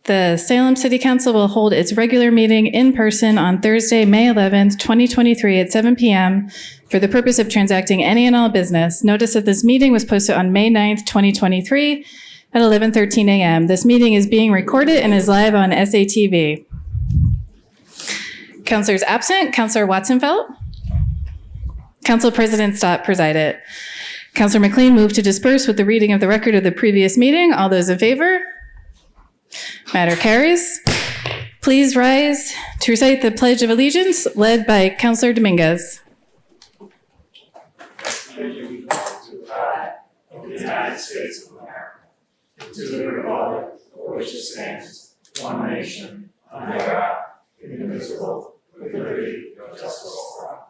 The Salem City Council will hold its regular meeting in person on Thursday, May 11th, 2023 at 7 p.m. for the purpose of transacting any and all business. Notice of this meeting was posted on May 9th, 2023 at 11:13 a.m. This meeting is being recorded and is live on SATV. Councilors absent, Councilor Watson-Felt. Council President Stott presided. Councilor McLean moved to disperse with the reading of the record of the previous meeting. All those in favor? Matter carries. Please rise to recite the Pledge of Allegiance, led by Councilor Dominguez. To the flag of the United States of America, to the republic for which it stands, one nation, under God, indivisible, with liberty and justice for all.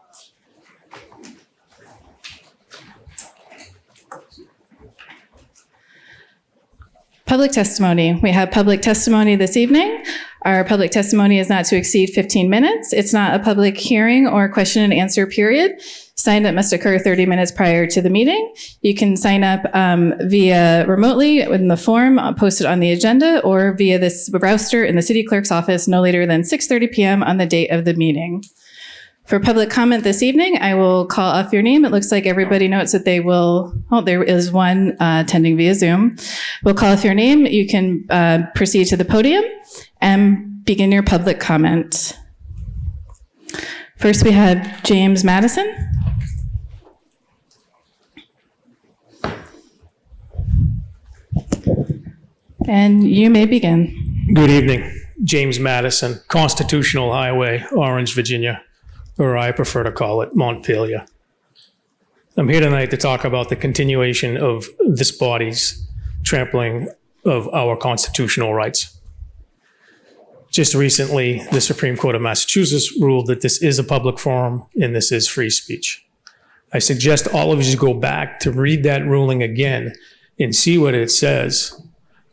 Public testimony. We have public testimony this evening. Our public testimony is not to exceed 15 minutes. It's not a public hearing or question and answer period. Sign up must occur 30 minutes prior to the meeting. You can sign up via remotely in the form posted on the agenda or via this roster in the city clerk's office no later than 6:30 p.m. on the date of the meeting. For public comment this evening, I will call off your name. It looks like everybody notes that they will, there is one attending via Zoom. We'll call off your name. You can proceed to the podium and begin your public comment. First, we have James Madison. And you may begin. Good evening. James Madison, Constitutional Highway, Orange, Virginia, or I prefer to call it Montpelier. I'm here tonight to talk about the continuation of this body's trampling of our constitutional rights. Just recently, the Supreme Court of Massachusetts ruled that this is a public forum and this is free speech. I suggest all of you go back to read that ruling again and see what it says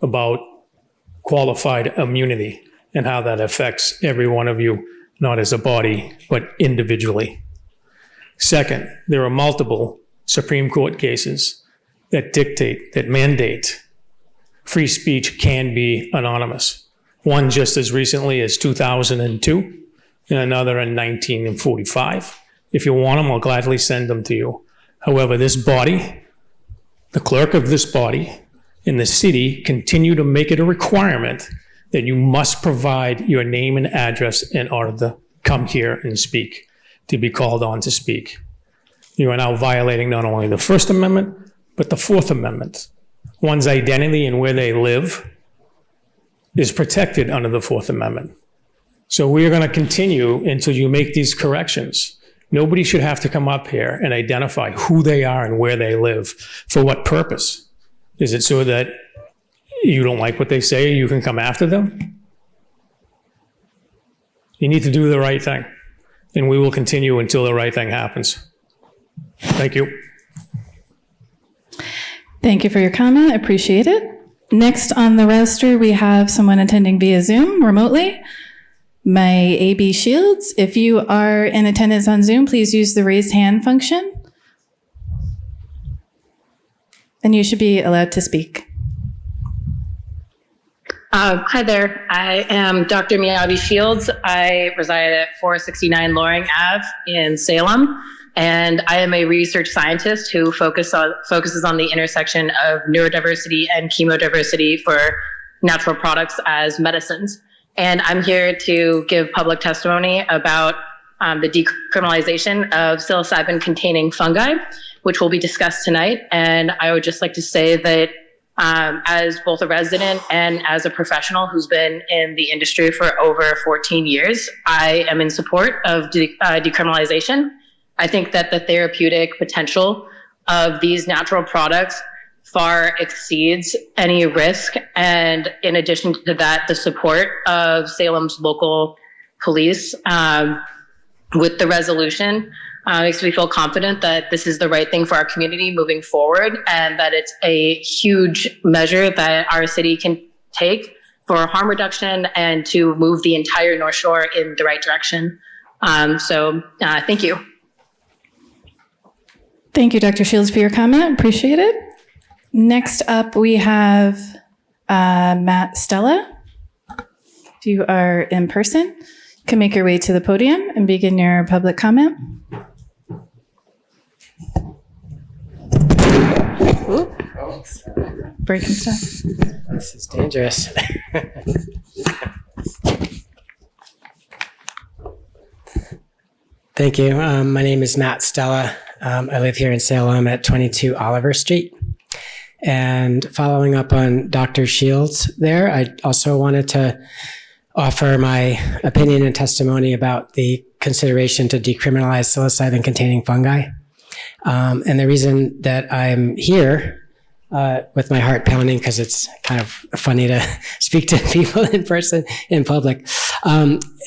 about qualified immunity and how that affects every one of you, not as a body, but individually. Second, there are multiple Supreme Court cases that dictate, that mandate free speech can be anonymous. One just as recently as 2002 and another in 1945. If you want them, I'll gladly send them to you. However, this body, the clerk of this body, in the city continue to make it a requirement that you must provide your name and address in order to come here and speak, to be called on to speak. You are now violating not only the First Amendment, but the Fourth Amendment. One's identity and where they live is protected under the Fourth Amendment. So we are going to continue until you make these corrections. Nobody should have to come up here and identify who they are and where they live. For what purpose? Is it so that you don't like what they say, you can come after them? You need to do the right thing, and we will continue until the right thing happens. Thank you. Thank you for your comment. Appreciate it. Next on the roster, we have someone attending via Zoom remotely. My AB Shields, if you are in attendance on Zoom, please use the raise hand function. And you should be allowed to speak. Hi there. I am Dr. Miyabi Shields. I reside at 469 Loring Ave in Salem, and I am a research scientist who focuses on the intersection of neurodiversity and chemodiversity for natural products as medicines. And I'm here to give public testimony about the decriminalization of psilocybin-containing fungi, which will be discussed tonight. And I would just like to say that as both a resident and as a professional who's been in the industry for over 14 years, I am in support of decriminalization. I think that the therapeutic potential of these natural products far exceeds any risk. And in addition to that, the support of Salem's local police with the resolution makes me feel confident that this is the right thing for our community moving forward, and that it's a huge measure that our city can take for harm reduction and to move the entire North Shore in the right direction. Thank you. Thank you, Dr. Shields, for your comment. Appreciate it. Next up, we have Matt Stella. If you are in person, you can make your way to the podium and begin your public comment. Ooh. Breaking stuff. This is dangerous. Thank you. My name is Matt Stella. I live here in Salem at 22 Oliver Street. And following up on Dr. Shields there, I also wanted to offer my opinion and testimony about the consideration to decriminalize psilocybin-containing fungi. And the reason that I'm here with my heart pounding, because it's kind of funny to speak to people in person, in public,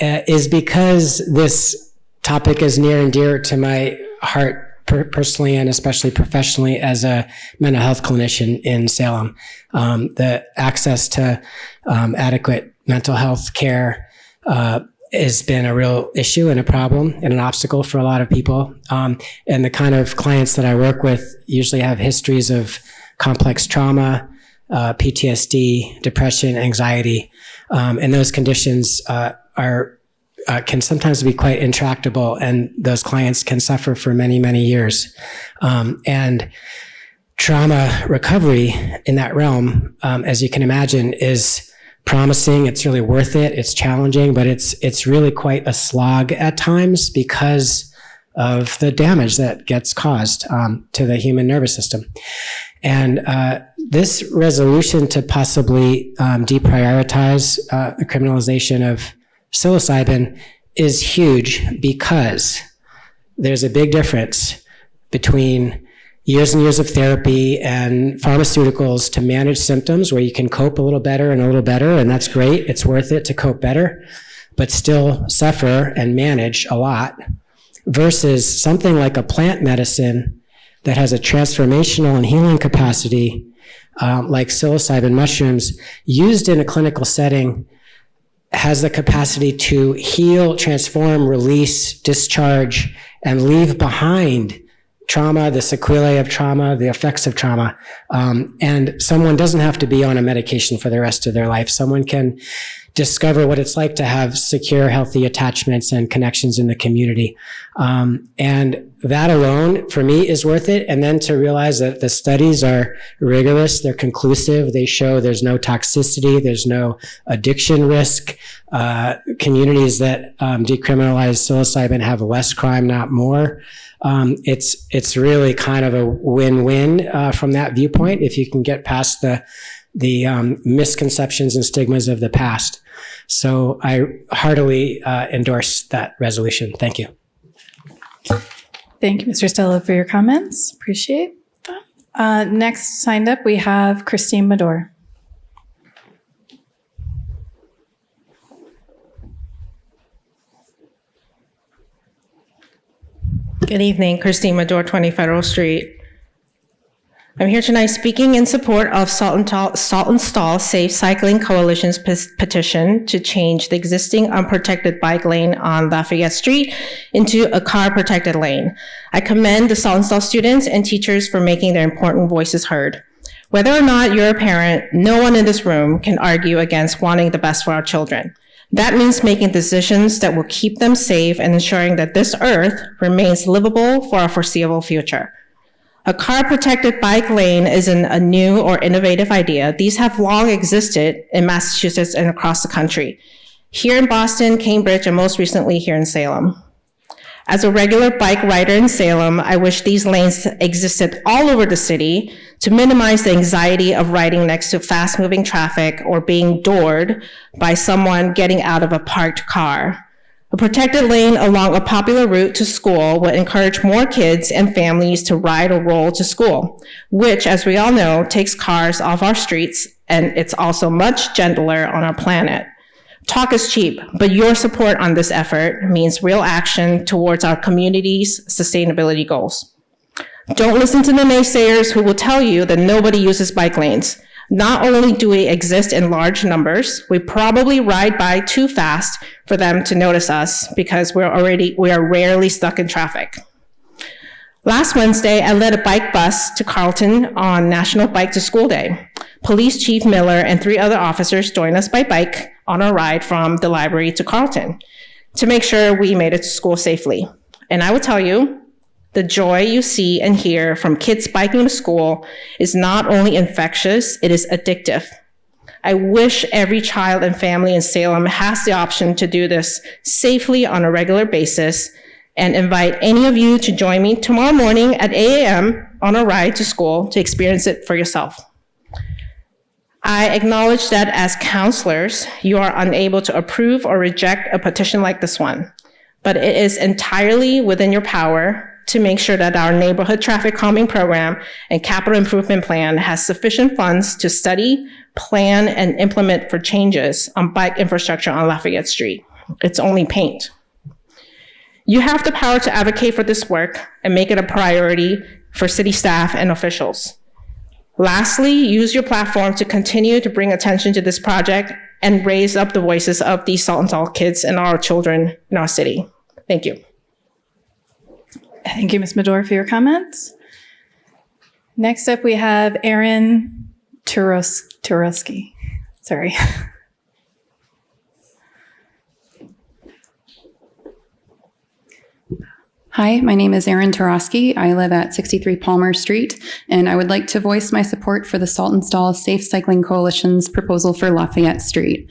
is because this topic is near and dear to my heart personally and especially professionally as a mental health clinician in Salem. The access to adequate mental health care has been a real issue and a problem and an obstacle for a lot of people. And the kind of clients that I work with usually have histories of complex trauma, PTSD, depression, anxiety, and those conditions can sometimes be quite intractable, and those clients can suffer for many, many years. And trauma recovery in that realm, as you can imagine, is promising. It's really worth it. It's challenging, but it's really quite a slog at times because of the damage that gets caused to the human nervous system. And this resolution to possibly deprioritize the criminalization of psilocybin is huge because there's a big difference between years and years of therapy and pharmaceuticals to manage symptoms where you can cope a little better, and that's great. It's worth it to cope better, but still suffer and manage a lot, versus something like a plant medicine that has a transformational and healing capacity, like psilocybin mushrooms, used in a clinical setting, has the capacity to heal, transform, release, discharge, and leave behind trauma, the sequelae of trauma, the effects of trauma. And someone doesn't have to be on a medication for the rest of their life. Someone can discover what it's like to have secure, healthy attachments and connections in the community. And that alone, for me, is worth it. And then to realize that the studies are rigorous, they're conclusive, they show there's no toxicity, there's no addiction risk. Communities that decriminalize psilocybin have less crime, not more. It's really kind of a win-win from that viewpoint if you can get past the misconceptions and stigmas of the past. So I heartily endorse that resolution. Thank you. Thank you, Mr. Stella, for your comments. Appreciate that. Next signed up, we have Christine Medor. Good evening, Christine Medor, 20 Federal Street. I'm here tonight speaking in support of Salt and Stall Safe Cycling Coalition's petition to change the existing unprotected bike lane on Lafayette Street into a car-protected lane. I commend the Salt and Stall students and teachers for making their important voices heard. Whether or not you're a parent, no one in this room can argue against wanting the best for our children. That means making decisions that will keep them safe and ensuring that this earth remains livable for our foreseeable future. A car-protected bike lane isn't a new or innovative idea. These have long existed in Massachusetts and across the country. Here in Boston, Cambridge, and most recently here in Salem. As a regular bike rider in Salem, I wish these lanes existed all over the city to minimize the anxiety of riding next to fast-moving traffic or being doored by someone getting out of a parked car. A protected lane along a popular route to school would encourage more kids and families to ride or roll to school, which, as we all know, takes cars off our streets, and it's also much gentler on our planet. Talk is cheap, but your support on this effort means real action towards our community's sustainability goals. Don't listen to the naysayers who will tell you that nobody uses bike lanes. Not only do we exist in large numbers, we probably ride by too fast for them to notice us because we are rarely stuck in traffic. Last Wednesday, I led a bike bus to Carlton on National Bike to School Day. Police Chief Miller and 3 other officers joined us by bike, on our ride from the library to Carlton to make sure we made it to school safely. And I will tell you, the joy you see and hear from kids biking to school is not only infectious, it is addictive. I wish every child and family in Salem has the option to do this safely on a regular basis, and invite any of you to join me tomorrow morning at 8 a.m. on a ride to school to experience it for yourself. I acknowledge that as counselors, you are unable to approve or reject a petition like this one, but it is entirely within your power to make sure that our neighborhood traffic calming program and capital improvement plan has sufficient funds to study, plan, and implement for changes on bike infrastructure on Lafayette Street. It's only paint. You have the power to advocate for this work and make it a priority for city staff and officials. Lastly, use your platform to continue to bring attention to this project and raise up the voices of these Saltonstall kids and our children in our city. Thank you. Thank you, Ms. Medor, for your comments. Next up, we have Erin Turoski. Sorry. Hi, my name is Erin Tarosky. I live at 63 Palmer Street, and I would like to voice my support for the Saltonstall Safe Cycling Coalition's proposal for Lafayette Street.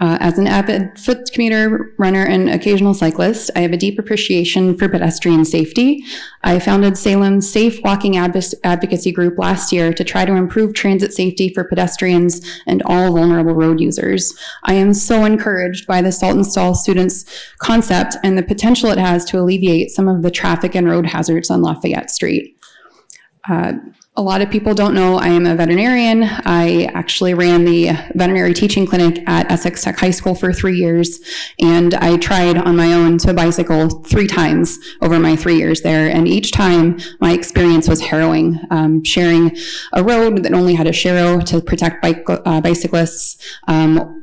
As an avid foot commuter, runner, and occasional cyclist, I have a deep appreciation for pedestrian safety. I founded Salem's Safe Walking Advocacy Group last year to try to improve transit safety for pedestrians and all vulnerable road users. I am so encouraged by the Saltonstall students' concept and the potential it has to alleviate some of the traffic and road hazards on Lafayette Street. A lot of people don't know I am a veterinarian. I actually ran the veterinary teaching clinic at Essex Tech High School for 3 years, and I tried on my own to bicycle 3 times over my 3 years there, and each time my experience was harrowing. Sharing a road that only had a sharrow to protect bicyclists,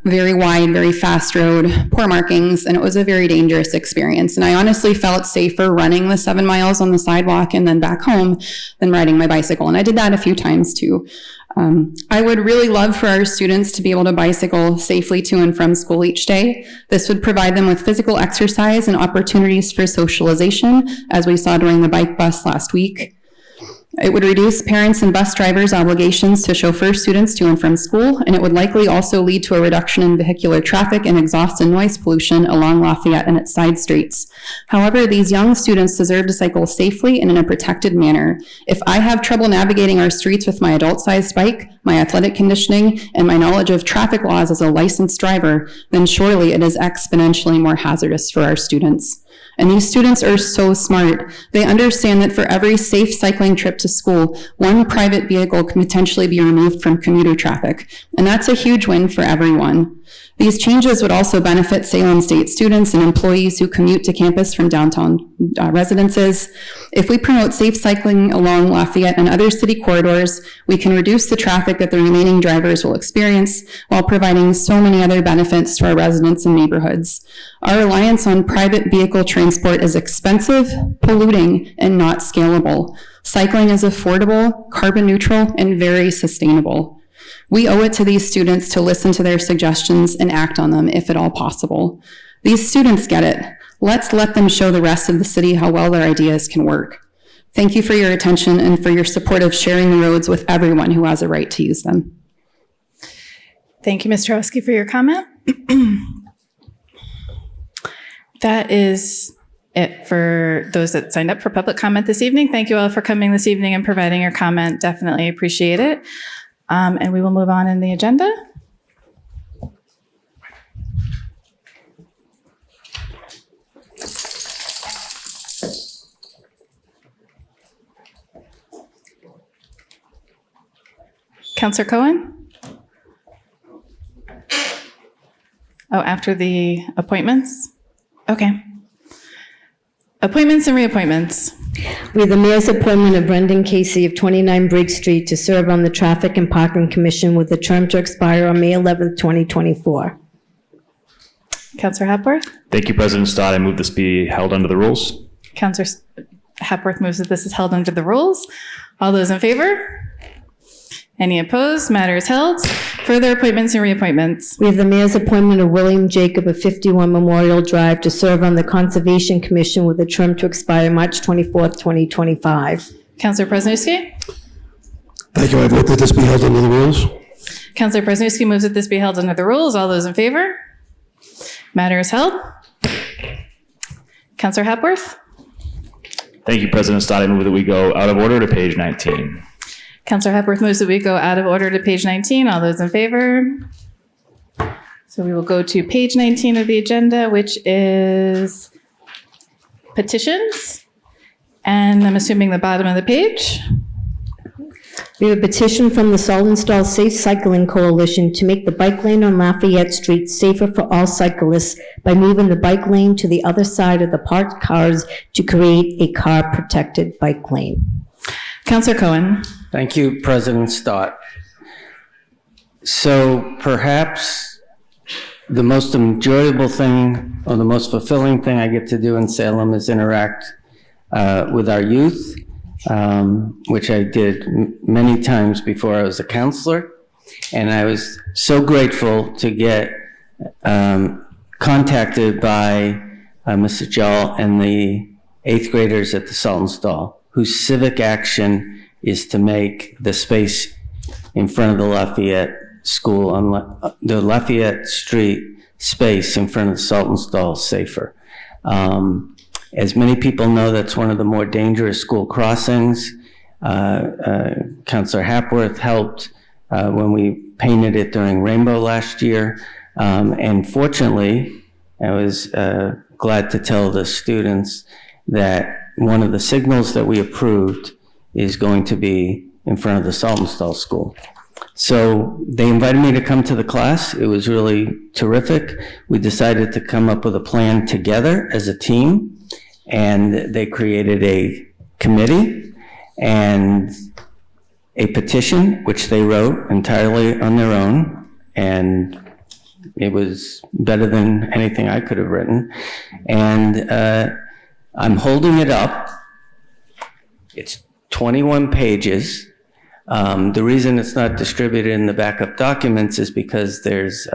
very wide, very fast road, poor markings, and it was a very dangerous experience. And I honestly felt safer running the 7 miles on the sidewalk and then back home than riding my bicycle. And I did that a few times too. I would really love for our students to be able to bicycle safely to and from school each day. This would provide them with physical exercise and opportunities for socialization, as we saw during the bike bus last week. It would reduce parents and bus drivers' obligations to chauffeur students to and from school, and it would likely also lead to a reduction in vehicular traffic and exhaust and noise pollution along Lafayette and its side streets. However, these young students deserve to cycle safely and in a protected manner. If I have trouble navigating our streets with my adult-sized bike, my athletic conditioning, and my knowledge of traffic laws as a licensed driver, then surely it is exponentially more hazardous for our students. And these students are so smart. They understand that for every safe cycling trip to school, one private vehicle can potentially be removed from commuter traffic. And that's a huge win for everyone. These changes would also benefit Salem State students and employees who commute to campus from downtown residences. If we promote safe cycling along Lafayette and other city corridors, we can reduce the traffic that the remaining drivers will experience while providing so many other benefits to our residents and neighborhoods. Our reliance on private vehicle transport is expensive, polluting, and not scalable. Cycling is affordable, carbon neutral, and very sustainable. We owe it to these students to listen to their suggestions and act on them if at all possible. These students get it. Let's let them show the rest of the city how well their ideas can work. Thank you for your attention and for your support of sharing the roads with everyone who has a right to use them. Thank you, Ms. Tarosky, for your comment. That is it for those that signed up for public comment this evening. Thank you all for coming this evening and providing your comment. Definitely appreciate it. And we will move on in the agenda. Councillor Cohen? Oh, after the appointments? Okay. Appointments and reappointments. We have the mayor's appointment of Brendan Casey of 29 Briggs Street to serve on the Traffic and Parking Commission with a term to expire on May 11th, 2024. Councillor Hepworth? Thank you, President Stott. I move this be held under the rules. Councillor Hepworth moves that this is held under the rules. All those in favor? Any opposed? Matter is held. Further appointments and reappointments. We have the mayor's appointment of William Jacob of 51 Memorial Drive to serve on the Conservation Commission with a term to expire March 24th, 2025. Councillor Presnowski? Thank you. I vote that this be held under the rules. Councillor Presnowski moves that this be held under the rules. All those in favor? Matter is held. Councillor Hepworth? Thank you, President Stott. I move that we go out of order to page 19. Councillor Hepworth moves that we go out of order to page 19. All those in favor? So we will go to page 19 of the agenda, which is petitions. And I'm assuming the bottom of the page. We have a petition from the Salem Safe Cycling Coalition to make the bike lane on Lafayette Street safer for all cyclists by moving the bike lane to the other side of the parked cars to create a car-protected bike lane. Councillor Cohen. Thank you, President Stott. So perhaps the most enjoyable thing or the most fulfilling thing I get to do in Salem is interact with our youth, which I did many times before I was a counselor. And I was so grateful to get contacted by Mrs. Jall and the 8th graders at the Salton Stall, whose civic action is to make the space in front of the Lafayette School, on the Lafayette Street space in front of the Salton Stall safer. As many people know, that's one of the more dangerous school crossings. Councillor Hapworth helped when we painted it during Rainbow last year. And fortunately, I was glad to tell the students that one of the signals that we approved is going to be in front of the Salton Stall School. So they invited me to come to the class. It was really terrific. We decided to come up with a plan together as a team, and they created a committee and a petition, which they wrote entirely on their own, and it was better than anything I could have written. And I'm holding it up. It's 21 pages. The reason it's not distributed in the backup documents is because there's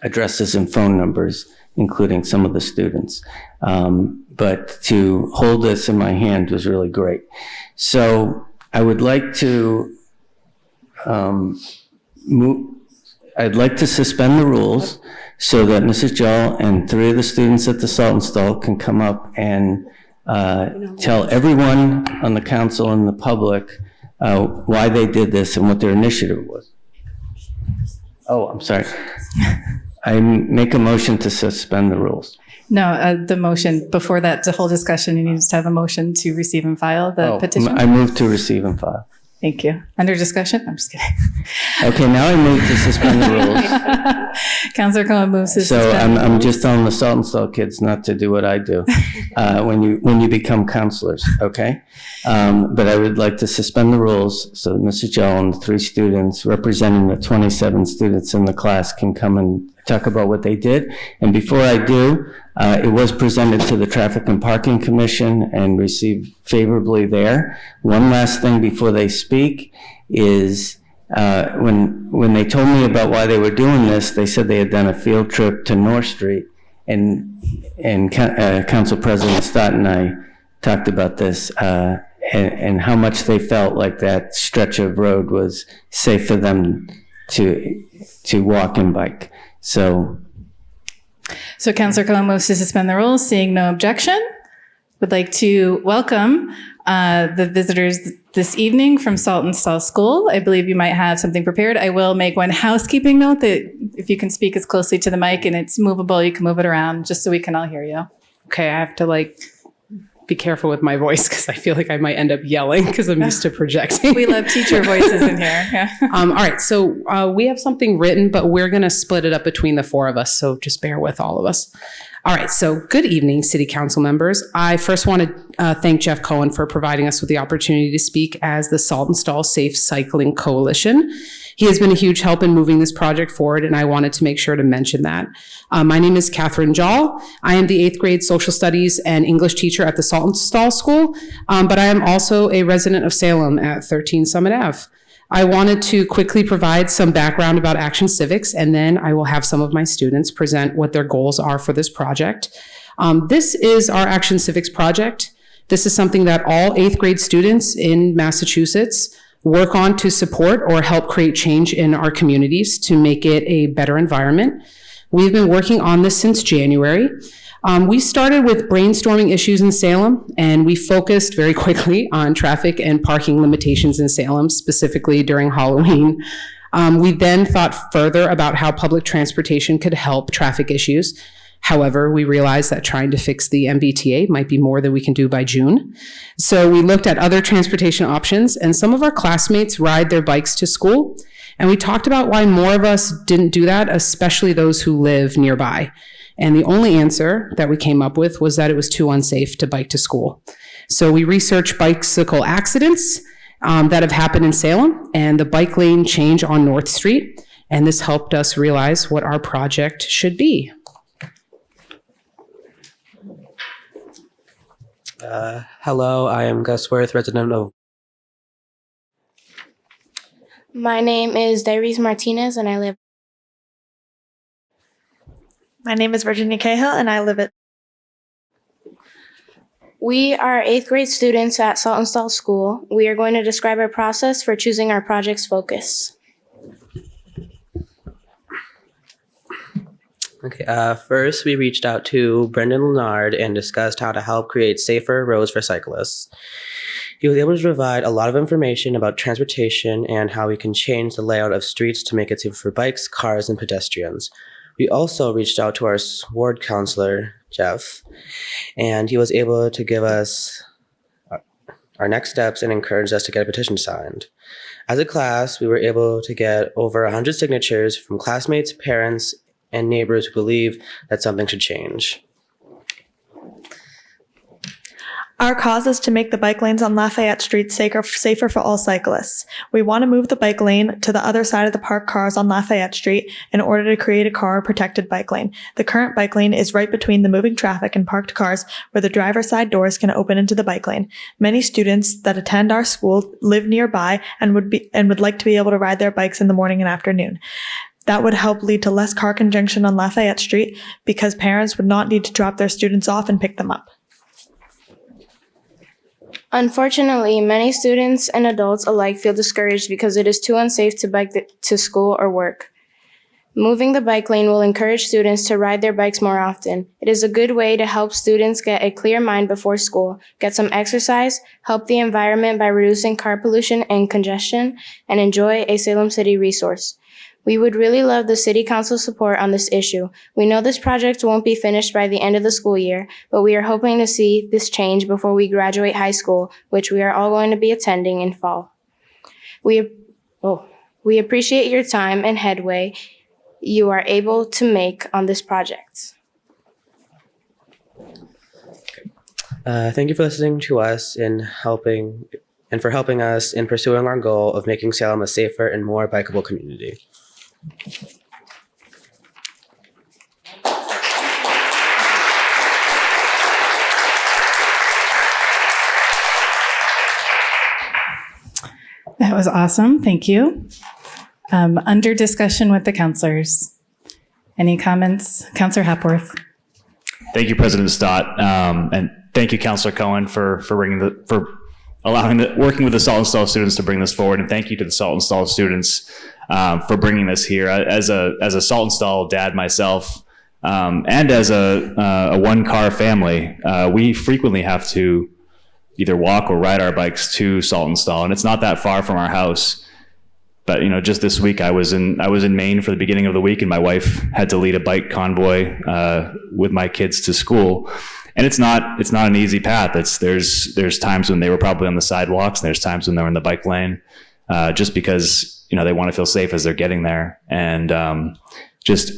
addresses and phone numbers, including some of the students. But to hold this in my hand was really great. So I would like to I'd like to suspend the rules so that Mrs. Jall and 3 of the students at the Salton Stall can come up and tell everyone on the council and the public why they did this and what their initiative was. Oh, I'm sorry. I make a motion to suspend the rules. No, the motion, before that, the whole discussion, you need to have a motion to receive and file the petition. I move to receive and file. Thank you. Under discussion? I'm just kidding. Okay, now I move to suspend the rules. Councillor Cohen moves to So suspend. I'm just telling the Salton Stall kids not to do what I do when you become counselors, okay? But I would like to suspend the rules so that Mrs. Jall and the 3 students representing the 27 students in the class can come and talk about what they did. And before I do, it was presented to the Traffic and Parking Commission and received favorably there. One last thing before they speak is when they told me about why they were doing this, they said they had done a field trip to North Street, and Council President Stott and I talked about this and how much they felt like that stretch of road was safe for them to walk and bike. So Councillor Cohen moves to suspend the rules. Seeing no objection, would like to welcome the visitors this evening from Salton Stall School. I believe you might have something prepared. I will make one housekeeping note that if you can speak as closely to the mic and it's movable, you can move it around just so we can all hear you. Okay, I have to be careful with my voice because I feel like I might end up yelling because I'm used to projecting. We love teacher voices in here. Yeah. All right, so we have something written, but we're going to split it up between the 4 of us, so just bear with all of us. All right, so good evening, City Council members. I first want to thank Jeff Cohen for providing us with the opportunity to speak as the Salton Stall Safe Cycling Coalition. He has been a huge help in moving this project forward, and I wanted to make sure to mention that. My name is Catherine Jall. I am the 8th grade social studies and English teacher at the Salton Stall School, but I am also a resident of Salem at 13 Summit Ave. I wanted to quickly provide some background about Action Civics, and then I will have some of my students present what their goals are for this project. This is our Action Civics project. This is something that all 8th grade students in Massachusetts work on to support or help create change in our communities to make it a better environment. We've been working on this since January. We started with brainstorming issues in Salem, and we focused very quickly on traffic and parking limitations in Salem, specifically during Halloween. We then thought further about how public transportation could help traffic issues. However, we realized that trying to fix the MBTA might be more than we can do by June. So we looked at other transportation options, and some of our classmates ride their bikes to school. And we talked about why more of us didn't do that, especially those who live nearby. And the only answer that we came up with was that it was too unsafe to bike to school. So we researched bicycle accidents that have happened in Salem and the bike lane change on North Street. And this helped us realize what our project should be. Hello, I am Gus Worth, resident of... My name is Dairis Martinez, and I live... My name is Virginia Cahill, and I live at... We are 8th grade students at Saltonstall School. We are going to describe our process for choosing our project's focus. Okay, first we reached out to Brendan Leonard and discussed how to help create safer roads for cyclists. He was able to provide a lot of information about transportation and how we can change the layout of streets to make it safer for bikes, cars, and pedestrians. We also reached out to our ward counselor, Jeff, and he was able to give us our next steps and encouraged us to get a petition signed. As a class, we were able to get over 100 signatures from classmates, parents, and neighbors who believe that something should change. Our cause is to make the bike lanes on Lafayette Street safer for all cyclists. We want to move the bike lane to the other side of the parked cars on Lafayette Street in order to create a car-protected bike lane. The current bike lane is right between the moving traffic and parked cars where the driver's side doors can open into the bike lane. Many students that attend our school live nearby and would like to be able to ride their bikes in the morning and afternoon. That would help lead to less car congestion on Lafayette Street because parents would not need to drop their students off and pick them up. Unfortunately, many students and adults alike feel discouraged because it is too unsafe to bike to school or work. Moving the bike lane will encourage students to ride their bikes more often. It is a good way to help students get a clear mind before school, get some exercise, help the environment by reducing car pollution and congestion, and enjoy a Salem City resource. We would really love the City Council's support on this issue. We know this project won't be finished by the end of the school year, but we are hoping to see this change before we graduate high school, which we are all going to be attending in fall. We appreciate your time and headway you are able to make on this project. Thank you for listening to us and for helping us in pursuing our goal of making Salem a safer and more bikeable community. That was awesome. Thank you. Under discussion with the counselors. Any comments? Counselor Hapworth. Thank you, President Stott, and thank you, Counselor Cohen, for working with the Saltonstall students to bring this forward, and thank you to the Saltonstall students for bringing this here. As a Saltonstall dad myself, and as a one-car family, we frequently have to either walk or ride our bikes to Saltonstall, and it's not that far from our house. But just this week, I was in Maine for the beginning of the week, and my wife had to lead a bike convoy with my kids to school. And it's not an easy path. There's times when they were probably on the sidewalks, and there's times when they're in the bike lane, just because they want to feel safe as they're getting there. And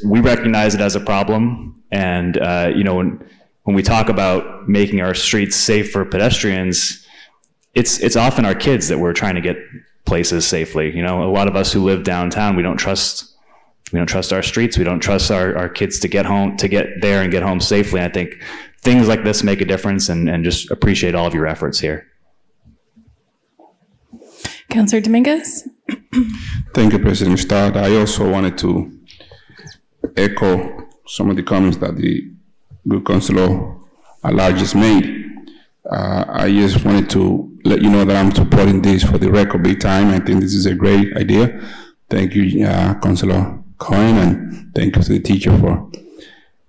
we recognize it as a problem. And when we talk about making our streets safe for pedestrians, it's often our kids that we're trying to get places safely. A lot of us who live downtown, we don't trust our streets. We don't trust our kids to get there and get home safely. And I think things like this make a difference, and just appreciate all of your efforts here. Counselor Dominguez, Thank you, President Stott. I also wanted to echo some of the comments that the good councilor at large just made. I just wanted to let you know that I'm supporting this for the record big time. I think this is a great idea. Thank you, Councilor Cohen, and thank you to the teacher for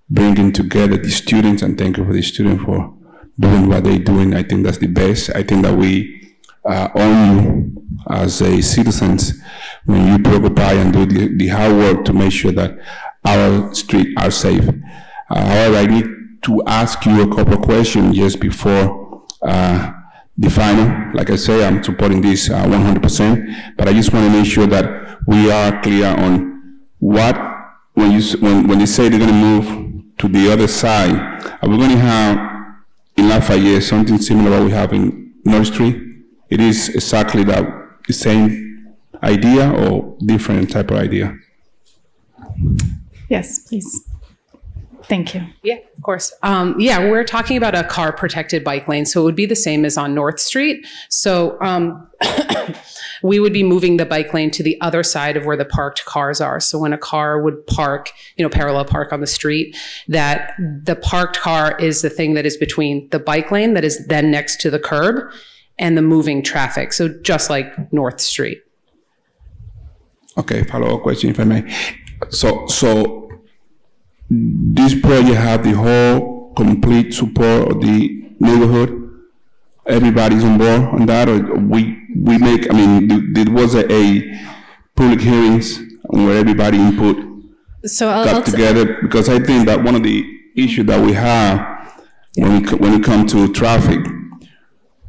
bringing together the students, and thank you for the students for doing what they're doing. I think that's the best. I think that we own you as a citizens when you preoccupy and do the hard work to make sure that our streets are safe. However, I need to ask you a couple of questions just before the final. Like I say, I'm supporting this 100%, but I just want to make sure that we are clear on what, when they say they're going to move to the other side, are we going to have in Lafayette something similar to what we have in North Street? It is exactly the same idea or different type of idea? Yes, please. Thank you. Yeah, of course. Yeah, we're talking about a car protected bike lane. So it would be the same as on North Street. So we would be moving the bike lane to the other side of where the parked cars are. So when a car would park, parallel park on the street, that the parked car is the thing that is between the bike lane that is then next to the curb and the moving traffic. So just like North Street. Okay, follow-up question if I may. So this project have the whole complete support of the neighborhood? Everybody's on board on that, or we make, there was a public hearings where everybody input got together, because I think that one of the issues that we have when it comes to traffic,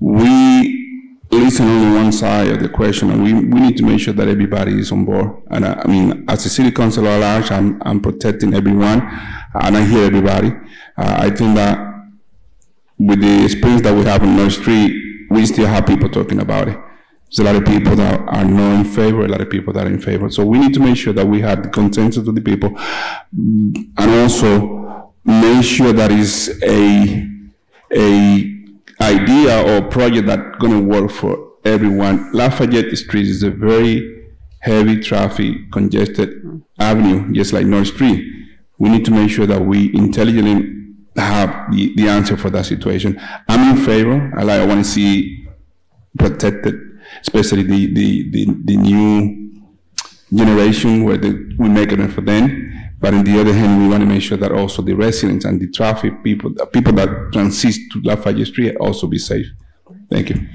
we listen only one side of the question, and we need to make sure that everybody is on board. And as a city councilor at large, I'm protecting everyone, and I hear everybody. I think that with the experience that we have on North Street, we still have people talking about it. There's a lot of people that are not in favor, a lot of people that are in favor. So we need to make sure that we have the consensus of the people, and also make sure that is a idea or project that's going to work for everyone. Lafayette Street is a very heavy traffic, congested avenue, just like North Street. We need to make sure that we intelligently have the answer for that situation. I'm in favor. I want to see protected, especially the new generation where we make it for them. But on the other hand, we want to make sure that also the residents and the traffic people that transit to Lafayette Street also be safe. Thank you.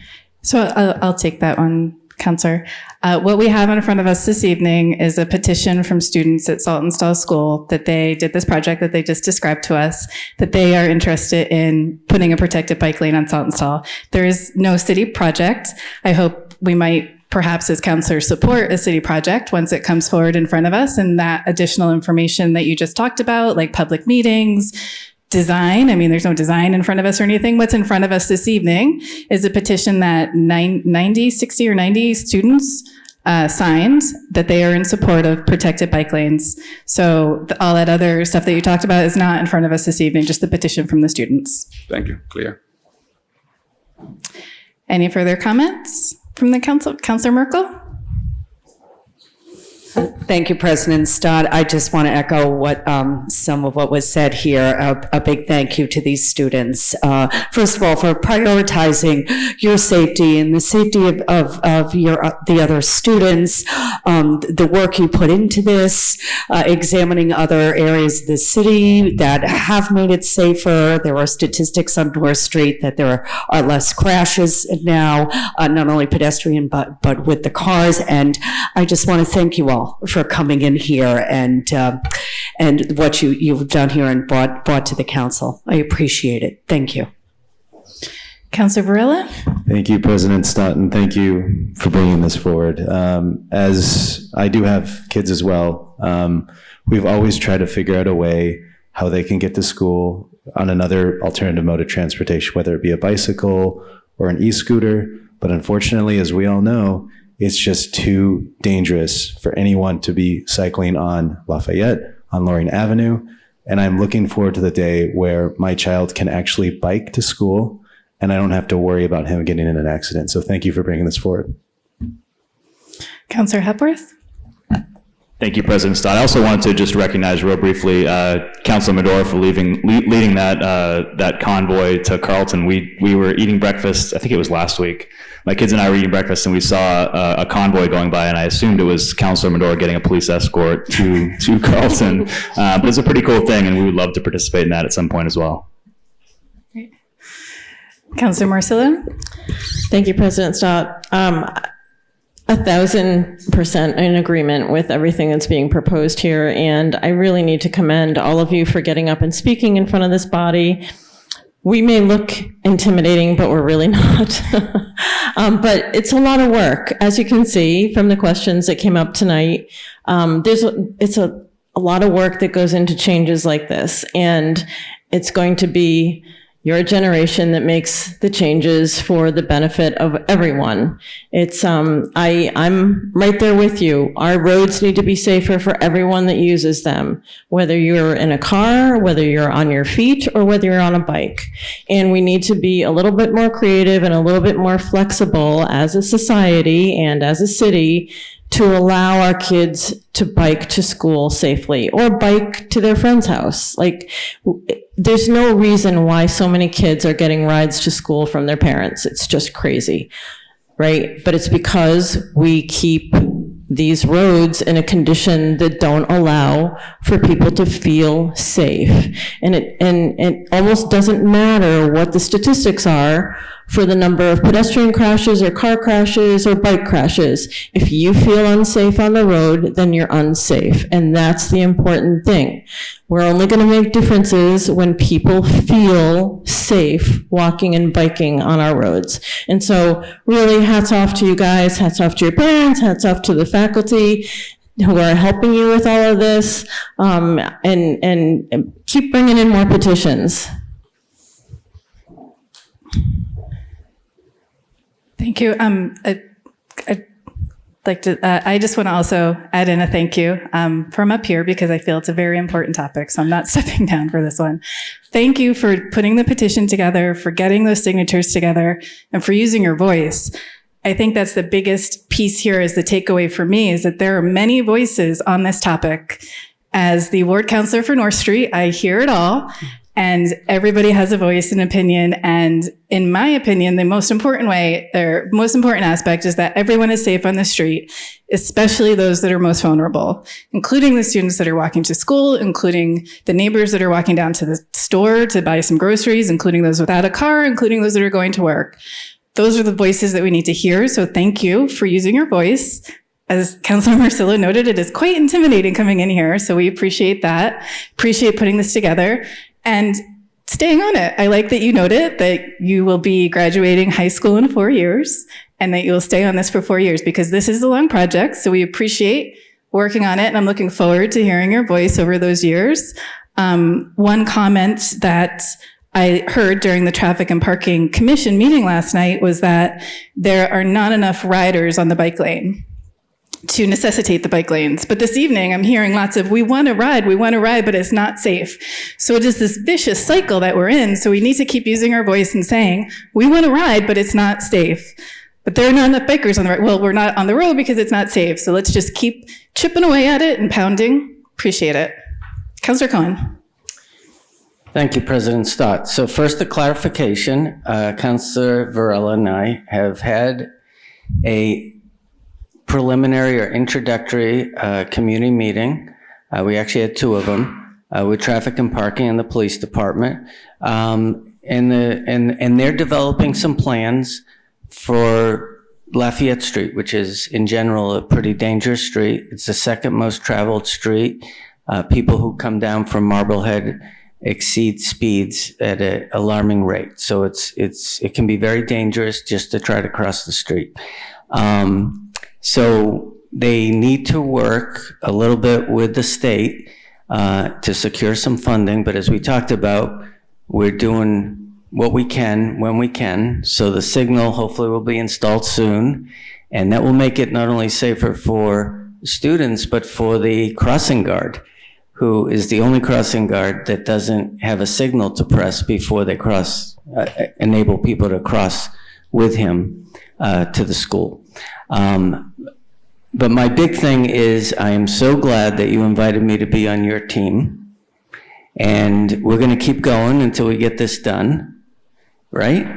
So I'll take that one, Councillor. What we have in front of us this evening is a petition from students at Saltonstall School that they did this project that they just described to us, that they are interested in putting a protected bike lane on Saltonstall. There is no city project. I hope we might perhaps as councillors support a city project once it comes forward in front of us, and that additional information that you just talked about, like public meetings, design. There's no design in front of us or anything. What's in front of us this evening is a petition that 60 or 90 students signed that they are in support of protected bike lanes. So all that other stuff that you talked about is not in front of us this evening, just the petition from the students. Thank you. Clear. Any further comments from the council? Councillor Merkel? Thank you, President Stott. I just want to echo what some of what was said here. A big thank you to these students. First of all, for prioritizing your safety and the safety of the other students, the work you put into this, examining other areas of the city that have made it safer. There are statistics on North Street that there are less crashes now, not only pedestrian but with the cars. And I just want to thank you all for coming in here and what you've done here and brought to the council. I appreciate it. Thank you. Councillor Varela? Thank you, President Stott, and thank you for bringing this forward. As I do have kids as well, we've always tried to figure out a way how they can get to school on another alternative mode of transportation, whether it be a bicycle or an e-scooter. But unfortunately, as we all know, it's just too dangerous for anyone to be cycling on Lafayette, on Loring Avenue. And I'm looking forward to the day where my child can actually bike to school and I don't have to worry about him getting in an accident. So thank you for bringing this forward. Councillor Hepworth? Thank you, President Stott. I also wanted to just recognize real briefly Councilor Medora for leading that convoy to Carlton. We were eating breakfast, I think it was last week. My kids and I were eating breakfast and we saw a convoy going by, and I assumed it was Councilor Medora getting a police escort to Carlton. But it's a pretty cool thing, and we would love to participate in that at some point as well. Great. Councilor Marcillo? Thank you, President Stott. 1,000% in agreement with everything that's being proposed here, and I really need to commend all of you for getting up and speaking in front of this body. We may look intimidating, but we're really not. But it's a lot of work, as you can see from the questions that came up tonight. It's a lot of work that goes into changes like this, and it's going to be your generation that makes the changes for the benefit of everyone. I'm right there with you. Our roads need to be safer for everyone that uses them, whether you're in a car, whether you're on your feet, or whether you're on a bike. And we need to be a little bit more creative and a little bit more flexible as a society and as a city to allow our kids to bike to school safely or bike to their friend's house. Like, there's no reason why so many kids are getting rides to school from their parents. It's just crazy, right? But it's because we keep these roads in a condition that don't allow for people to feel safe. And it almost doesn't matter what the statistics are for the number of pedestrian crashes or car crashes or bike crashes. If you feel unsafe on the road, then you're unsafe. And that's the important thing. We're only going to make differences when people feel safe walking and biking on our roads. And so really hats off to you guys, hats off to your parents, hats off to the faculty who are helping you with all of this, and keep bringing in more petitions. Thank you. I'd like to, I just want to also add in a thank you from up here because I feel it's a very important topic, so I'm not stepping down for this one. Thank you for putting the petition together, for getting those signatures together, and for using your voice. I think that's the biggest piece here is the takeaway for me is that there are many voices on this topic. As the ward councilor for North Street, I hear it all. And everybody has a voice and opinion. And in my opinion, the most important aspect is that everyone is safe on the street, especially those that are most vulnerable, including the students that are walking to school, including the neighbors that are walking down to the store to buy some groceries, including those without a car, including those that are going to work. Those are the voices that we need to hear. So thank you for using your voice. As Councilor Marcillo noted, it is quite intimidating coming in here. So we appreciate that, appreciate putting this together. And staying on it. I like that you noted that you will be graduating high school in 4 years and that you'll stay on this for 4 years because this is a long project. So we appreciate working on it. And I'm looking forward to hearing your voice over those years. One comment that I heard during the Traffic and Parking Commission meeting last night was that there are not enough riders on the bike lane to necessitate the bike lanes. But this evening, I'm hearing lots of, we want to ride, but it's not safe. So it is this vicious cycle that we're in. So we need to keep using our voice and saying, we want to ride, but it's not safe. But there are not enough bikers on the road. Well, we're not on the road because it's not safe. So let's just keep chipping away at it and pounding. Appreciate it. Councillor Cohen. Thank you, President Stott. So first, a clarification. Councillor Varela and I have had a preliminary or introductory community meeting. We actually had two of them with Traffic and Parking and the Police Department. And they're developing some plans for Lafayette Street, which is in general a pretty dangerous street. It's the second most traveled street. People who come down from Marblehead exceed speeds at an alarming rate. So it can be very dangerous just to try to cross the street. So they need to work a little bit with the state to secure some funding. But as we talked about, we're doing what we can when we can. So the signal hopefully will be installed soon. And that will make it not only safer for students, but for the crossing guard, who is the only crossing guard that doesn't have a signal to press before they cross, enable people to cross with him to the school. But my big thing is I am so glad that you invited me to be on your team. And we're going to keep going until we get this done, right?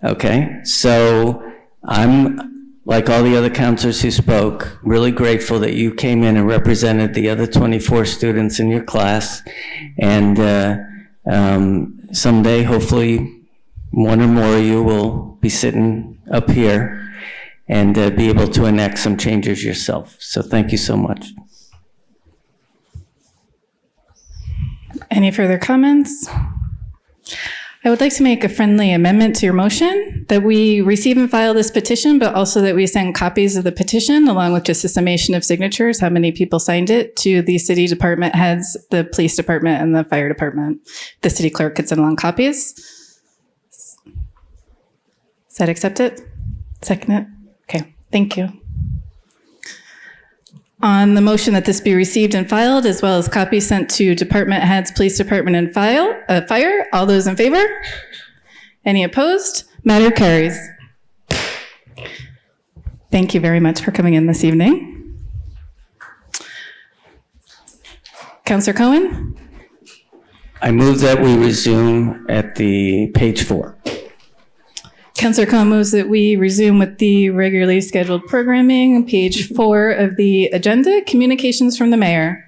Okay, so I'm, like all the other counselors who spoke, really grateful that you came in and represented the other 24 students in your class. And someday, hopefully, one or more of you will be sitting up here and be able to enact some changes yourself. So thank you so much. Any further comments? I would like to make a friendly amendment to your motion that we receive and file this petition, but also that we send copies of the petition along with just a summation of signatures, how many people signed it, to the city department heads, the police department, and the fire department. The city clerk could send along copies. Does that accept it? Second it? Okay, thank you. On the motion that this be received and filed, as well as copies sent to department heads, police department, and fire, all those in favor? Any opposed? Matter carries. Thank you very much for coming in this evening. Councillor Cohen? I move that we resume at the page 4. Councillor Cohen moves that we resume with the regularly scheduled programming, page 4 of the agenda, communications from the mayor.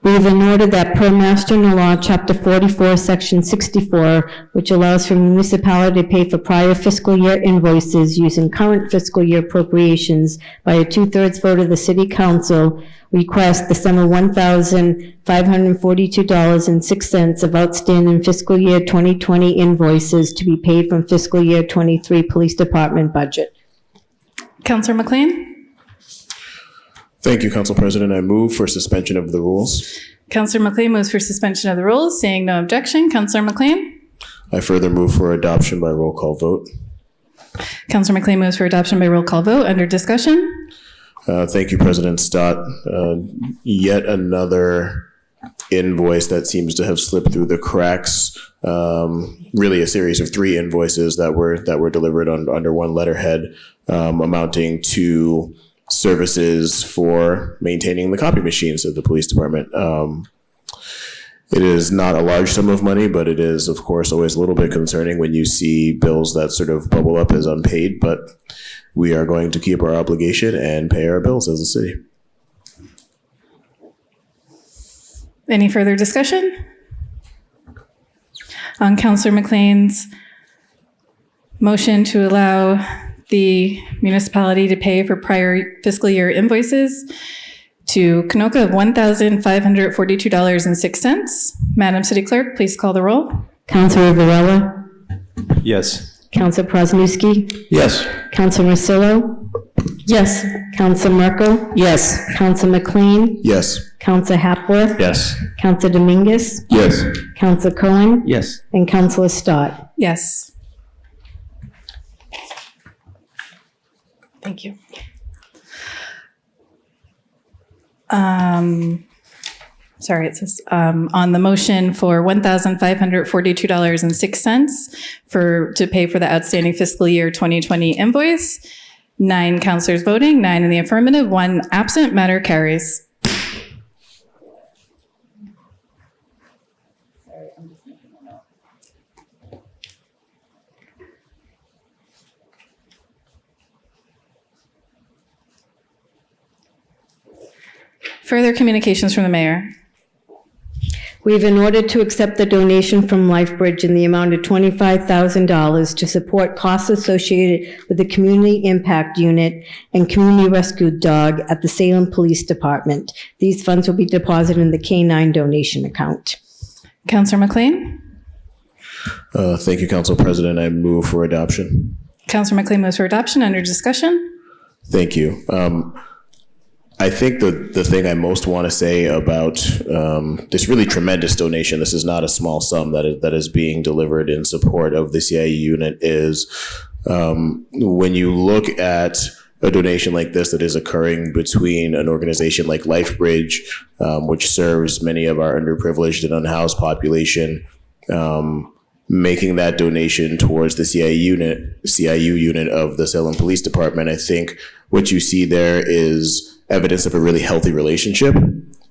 We have in order that per Mass General Law, Chapter 44, Section 64, which allows for municipality to pay for prior fiscal year invoices using current fiscal year appropriations by a 2/3 vote of the City Council, request the sum of $1,542.06 of outstanding fiscal year 2020 invoices to be paid from fiscal year 23 Police Department budget. Councillor McLean? Thank you, Council President. I move for suspension of the rules. Councillor McLean moves for suspension of the rules. Seeing no objection, Councillor McLean? I further move for adoption by roll call vote. Councillor McLean moves for adoption by roll call vote. Under discussion? Thank you, President Stott. Yet another invoice that seems to have slipped through the cracks. Really a series of 3 invoices that were delivered under one letterhead, amounting to services for maintaining the copy machines of the police department. It is not a large sum of money, but it is, of course, always a little bit concerning when you see bills that sort of bubble up as unpaid, but we are going to keep our obligation and pay our bills as a city. Any further discussion? On Councillor McLean's motion to allow the municipality to pay for prior fiscal year invoices to Kanoka of $1,542.06. Madam City Clerk, please call the roll. Councilor Varela? Yes. Councilor Prosnewski? Yes. Councilor Marcillo? Yes. Councilor Merkel? Yes. Councilor McLean? Yes. Councilor Hapworth? Yes. Councilor Dominguez? Yes. Councilor Cohen? Yes. And Councilor Stott. Yes. Thank you. Sorry, it says on the motion for $1,542.06 to pay for the outstanding fiscal year 2020 invoice. 9 councilors voting, 9 in the affirmative, 1 absent. Matter carries. Further communications from the mayor. We have in order to accept the donation from LifeBridge in the amount of $25,000 to support costs associated with the Community Impact Unit and Community Rescue Dog at the Salem Police Department. These funds will be deposited in the K-9 donation account. Councillor McLean? Thank you, Council President. I move for adoption. Councillor McLean moves for adoption. Under discussion? Thank you. I think the thing I most want to say about this really tremendous donation, this is not a small sum that is being delivered in support of the CIE unit, is when you look at a donation like this that is occurring between an organization like LifeBridge, which serves many of our underprivileged and unhoused population, making that donation towards the CIU unit of the Salem Police Department. I think what you see there is evidence of a really healthy relationship.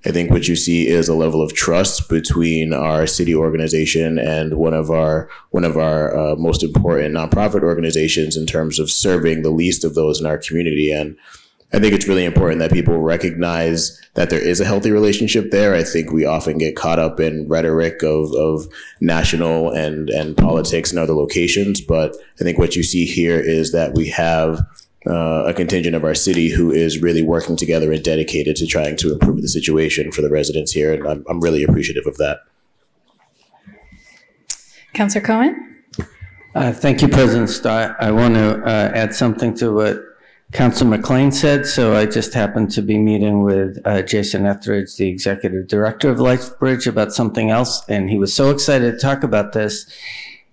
I think what you see is a level of trust between our city organization and one of our most important nonprofit organizations in terms of serving the least of those in our community. And I think it's really important that people recognize that there is a healthy relationship there. I think we often get caught up in rhetoric of national and politics in other locations, but I think what you see here is that we have a contingent of our city who is really working together and dedicated to trying to improve the situation for the residents here. And I'm really appreciative of that. Councillor Cohen? Thank you, President Stott. I want to add something to what Councilor McLean said. So I just happened to be meeting with Jason Etheridge, the Executive Director of LifeBridge, about something else. And he was so excited to talk about this.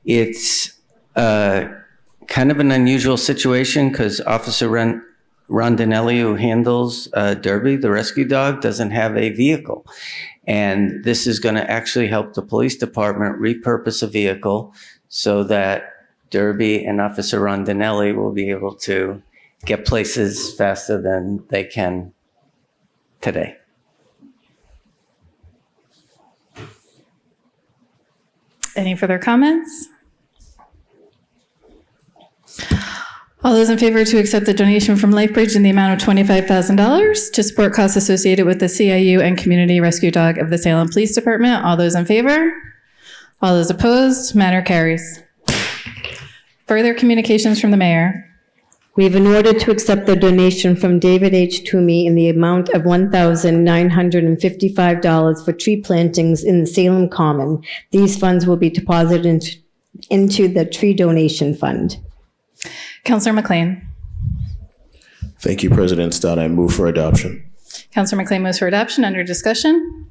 It's kind of an unusual situation because Officer Rondinelli, who handles Derby, the rescue dog, doesn't have a vehicle. And this is going to actually help the police department repurpose a vehicle so that Derby and Officer Rondinelli will be able to get places faster than they can today. Any further comments? All those in favor to accept the donation from LifeBridge in the amount of $25,000 to support costs associated with the CIU and Community Rescue Dog of the Salem Police Department. All those in favor? All those opposed? Matter carries. Further communications from the mayor. We have an order to accept the donation from David H. Toomey in the amount of $1,955 for tree plantings in the Salem Common. These funds will be deposited into the tree donation fund. Councillor McLean. Thank you, President Stott. I move for adoption. Councillor McLean moves for adoption. Under discussion.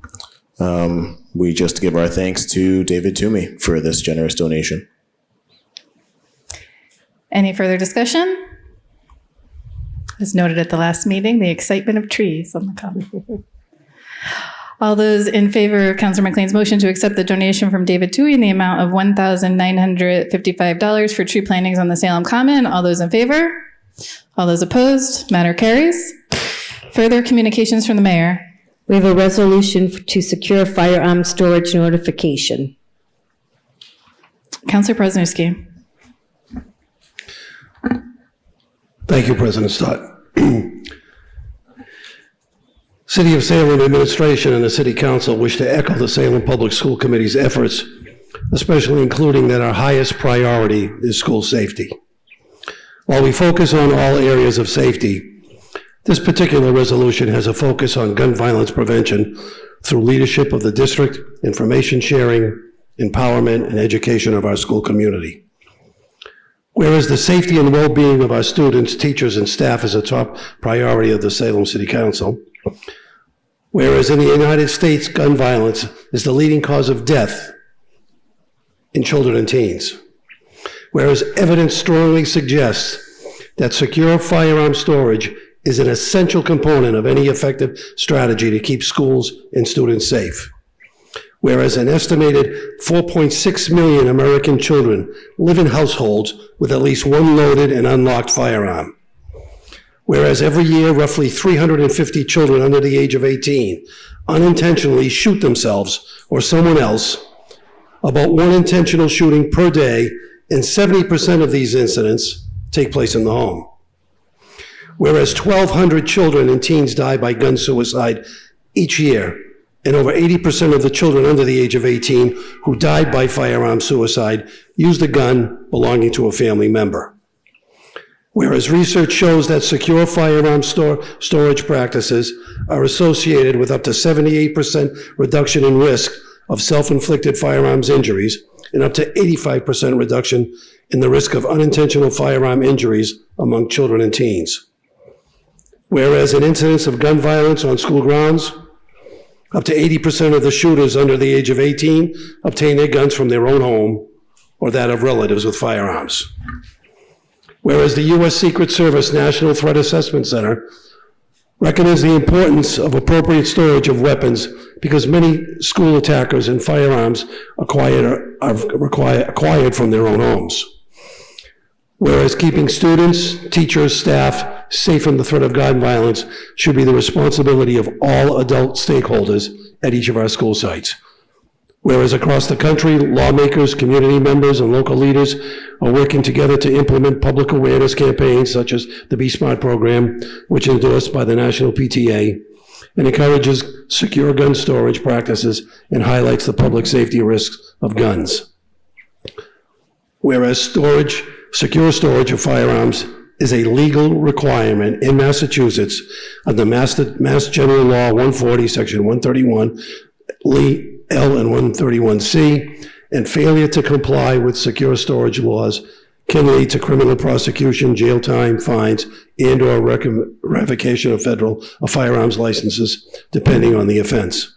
We just give our thanks to David Toomey for this generous donation. Any further discussion? As noted at the last meeting, the excitement of trees on the common. All those in favor of Councillor McLean's motion to accept the donation from David Toohey in the amount of $1,955 for tree plantings on the Salem Common. All those in favor? All those opposed? Matter carries. Further communications from the mayor. We have a resolution to secure firearm storage notification. Councillor Presnowski. Thank you, President Stott. City of Salem administration and the City Council wish to echo the Salem Public School Committee's efforts, especially including that our highest priority is school safety. While we focus on all areas of safety, this particular resolution has a focus on gun violence prevention through leadership of the district, information sharing, empowerment, and education of our school community. Whereas the safety and well-being of our students, teachers, and staff is a top priority of the Salem City Council, whereas in the United States, gun violence is the leading cause of death in children and teens, whereas evidence strongly suggests that secure firearm storage is an essential component of any effective strategy to keep schools and students safe, whereas an estimated 4.6 million American children live in households with at least one loaded and unlocked firearm, whereas every year roughly 350 children under the age of 18 unintentionally shoot themselves or someone else, about one intentional shooting per day, and 70% of these incidents take place in the home. Whereas 1,200 children and teens die by gun suicide each year, and over 80% of the children under the age of 18 who died by firearm suicide used a gun belonging to a family member. Whereas research shows that secure firearm storage practices are associated with up to 78% reduction in risk of self-inflicted firearms injuries and up to 85% reduction in the risk of unintentional firearm injuries among children and teens. Whereas in incidents of gun violence on school grounds, up to 80% of the shooters under the age of 18 obtain their guns from their own home or that of relatives with firearms. Whereas the U.S. Secret Service National Threat Assessment Center Recommends the importance of appropriate storage of weapons because many school attackers and firearms are acquired from their own homes. Whereas keeping students, teachers, staff safe from the threat of gun violence should be the responsibility of all adult stakeholders at each of our school sites. Whereas across the country, lawmakers, community members, and local leaders are working together to implement public awareness campaigns such as the Be Smart program, which is endorsed by the National PTA, and encourages secure gun storage practices and highlights the public safety risks of guns. Whereas secure storage of firearms is a legal requirement in Massachusetts under Mass General Law 140, Section 131, L and 131C, and failure to comply with secure storage laws can lead to criminal prosecution, jail time, fines, and/or revocation of firearms licenses, depending on the offense.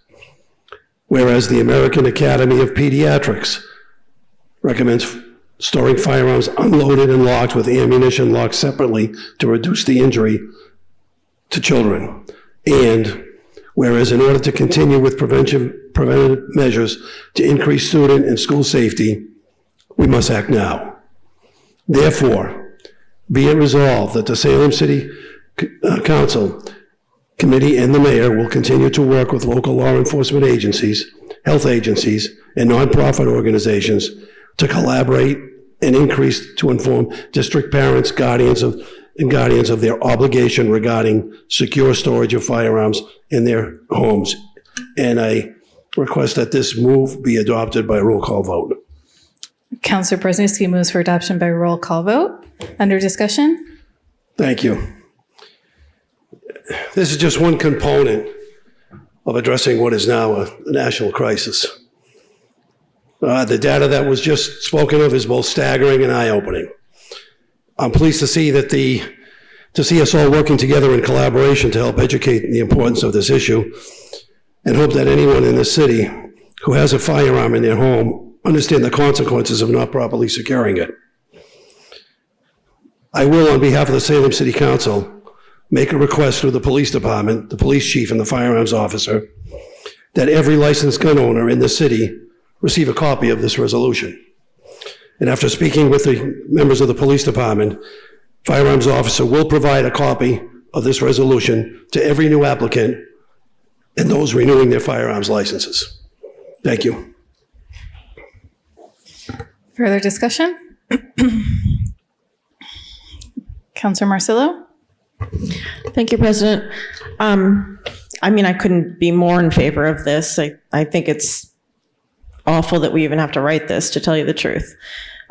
Whereas the American Academy of Pediatrics recommends storing firearms unloaded and locked with ammunition locked separately to reduce the injury to children. And whereas in order to continue with preventive measures to increase student and school safety, we must act now. Therefore, be it resolved that the Salem City Council Committee and the mayor will continue to work with local law enforcement agencies, health agencies, and nonprofit organizations to collaborate and increase to inform district parents, guardians of their obligation regarding secure storage of firearms in their homes. And I request that this move be adopted by a roll call vote. Councilor Presniewski moves for adoption by roll call vote. Under discussion? Thank you. This is just one component of addressing what is now a national crisis. The data that was just spoken of is both staggering and eye-opening. I'm pleased to see us all working together in collaboration to help educate the importance of this issue, and hope that anyone in this city who has a firearm in their home understand the consequences of not properly securing it. I will, on behalf of the Salem City Council, make a request through the police department, the police chief, and the firearms officer that every licensed gun owner in the city receive a copy of this resolution. And after speaking with the members of the police department, firearms officer will provide a copy of this resolution to every new applicant and those renewing their firearms licenses. Thank you. Further discussion? Councilor Marcillo? Thank you, President. I couldn't be more in favor of this. I think it's awful that we even have to write this, to tell you the truth.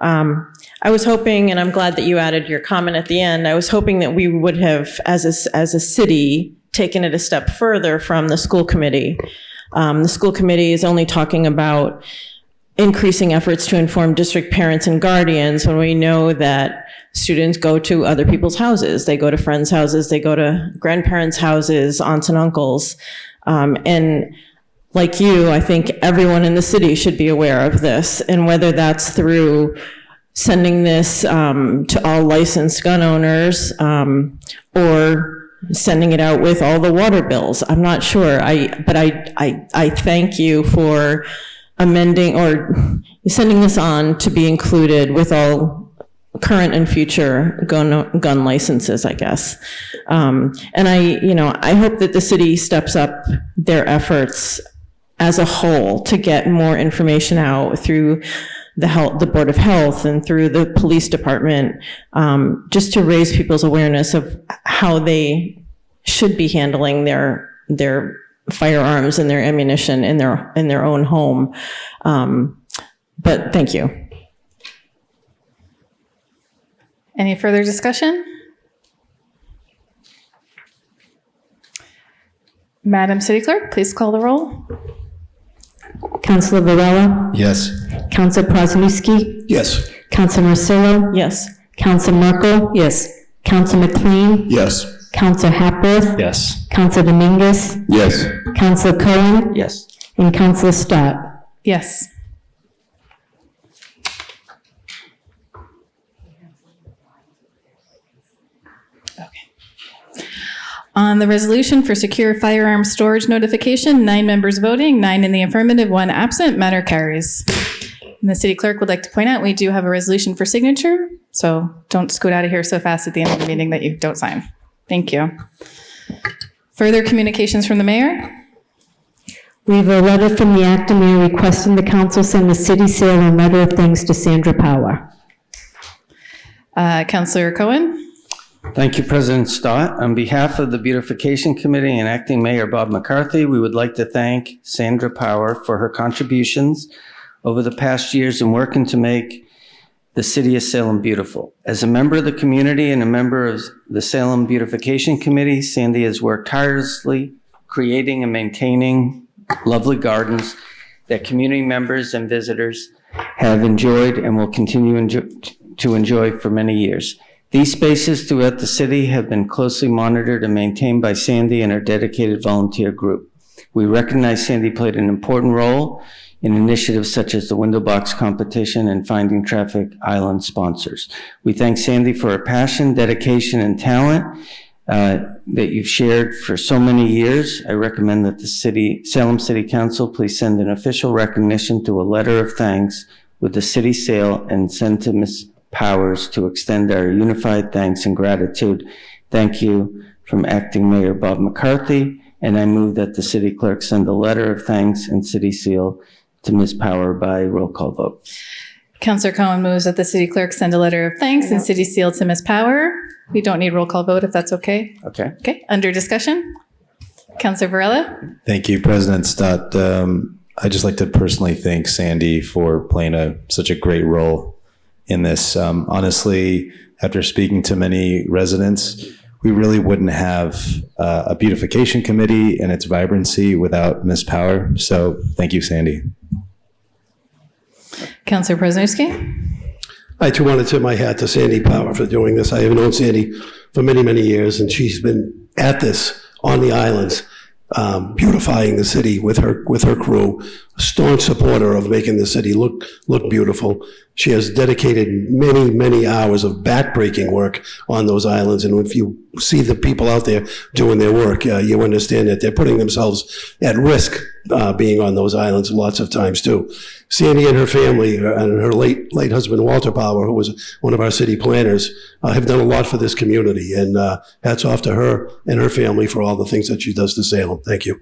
I was hoping, and I'm glad that you added your comment at the end, I was hoping that we would have, as a city, taken it a step further from the school committee. The school committee is only talking about increasing efforts to inform district parents and guardians when we know that students go to other people's houses. They go to friends' houses, they go to grandparents' houses, aunts and uncles. And like you, I think everyone in the city should be aware of this. And whether that's through sending this to all licensed gun owners or sending it out with all the water bills, I'm not sure. But I thank you for amending or sending this on to be included with all current and future gun licenses, I guess. And I hope that the city steps up their efforts as a whole to get more information out through the Board of Health and through the police department, just to raise people's awareness of how they should be handling their firearms and their ammunition in their own home. But thank you. Any further discussion? Madam City Clerk, please call the roll. Councilor Varela? Yes. Councilor Presniewski? Yes. Councilor Marcillo? Yes. Councilor Merkel? Yes. Councilor McLean? Yes. Councilor Hapworth? Yes. Councilor Dominguez? Yes. Councilor Cohen? Yes. And Councilor Stott? Yes. On the resolution for secure firearms storage notification, 9 members voting, 9 in the affirmative, 1 absent. Matter carries. And the city clerk would like to point out, we do have a resolution for signature, so don't scoot out of here so fast at the end of the meeting that you don't sign. Thank you. Further communications from the mayor? We have a letter from the acting mayor requesting the council send the city seal and letter of thanks to Sandra Power. Councillor Cohen? Thank you, President Stott. On behalf of the Beautification Committee and Acting Mayor Bob McCarthy, we would like to thank Sandra Power for her contributions over the past years in working to make the city of Salem beautiful. As a member of the community and a member of the Salem Beautification Committee, Sandy has worked tirelessly creating and maintaining lovely gardens that community members and visitors have enjoyed and will continue to enjoy for many years. These spaces throughout the city have been closely monitored and maintained by Sandy and her dedicated volunteer group. We recognize Sandy played an important role in initiatives such as the window box competition and Finding Traffic Island sponsors. We thank Sandy for her passion, dedication, and talent that you've shared for so many years. I recommend that the Salem City Council please send an official recognition through a letter of thanks with the city seal and send to Ms. Powers to extend our unified thanks and gratitude. Thank you from Acting Mayor Bob McCarthy, and I move that the city clerk send a letter of thanks and city seal to Ms. Power by roll call vote. Councillor Cohen moves that the city clerk send a letter of thanks and city seal to Ms. Power. We don't need roll call vote if that's okay. Okay. Okay, under discussion. Councillor Varela? Thank you, President Stott. I'd just like to personally thank Sandy for playing such a great role in this. Honestly, after speaking to many residents, we really wouldn't have a beautification committee and its vibrancy without Ms. Power. So thank you, Sandy. Councillor Presnowski? I too want to tip my hat to Sandy Power for doing this. I have known Sandy for many, many years, and she's been at this on the islands, beautifying the city with her crew, a staunch supporter of making the city look beautiful. She has dedicated many, many hours of backbreaking work on those islands. And if you see the people out there doing their work, you understand that they're putting themselves at risk being on those islands lots of times too. Sandy and her family and her late husband, Walter Power, who was one of our city planners, have done a lot for this community. And hats off to her and her family for all the things that she does to Salem. Thank you.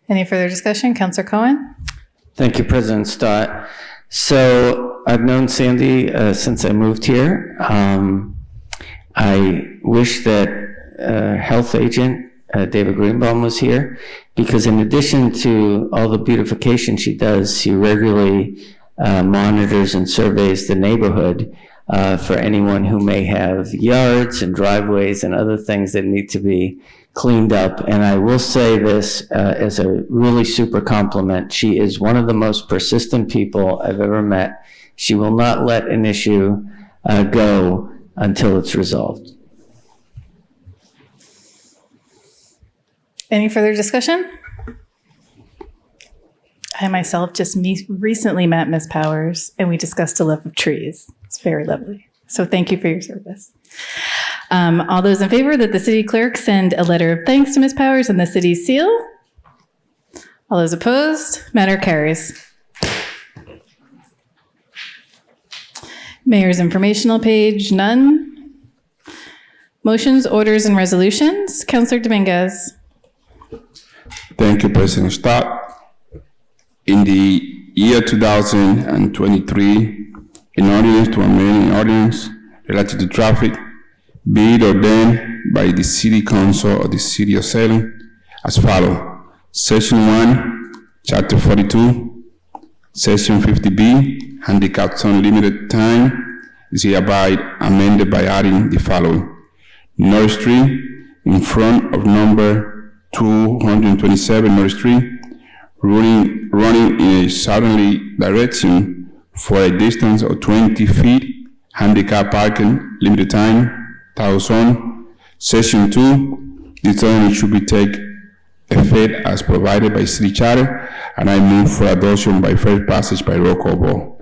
Any further discussion? Councillor Cohen? Thank you, President Stott. So I've known Sandy since I moved here. I wish that health agent David Greenbaum was here, because in addition to all the beautification she does, she regularly monitors and surveys the neighborhood for anyone who may have yards and driveways and other things that need to be cleaned up. And I will say this as a really super compliment. She is one of the most persistent people I've ever met. She will not let an issue go until it's resolved. Any further discussion? I myself just recently met Ms. Powers, and we discussed a love of trees. It's very lovely. So thank you for your service. All those in favor that the city clerk send a letter of thanks to Ms. Powers and the city seal? All those opposed? Matter carries. Mayor's informational page, none. Motions, orders, and resolutions. Councillor Dominguez. Thank you, President Stott. In the year 2023, an ordinance to amend an ordinance related to traffic be it ordained by the City Council of the City of Salem as follows. Section 1, Chapter 42, Section 50B, Handicap Zone Limited Time is hereby amended by adding the following. North Street in front of number 227 North Street, running in a southerly direction for a distance of 20 feet, handicap parking, limited time, Town Zone. Section 2, the zone should be take effect as provided by City Charter, and I move for adoption by first passage by roll call vote.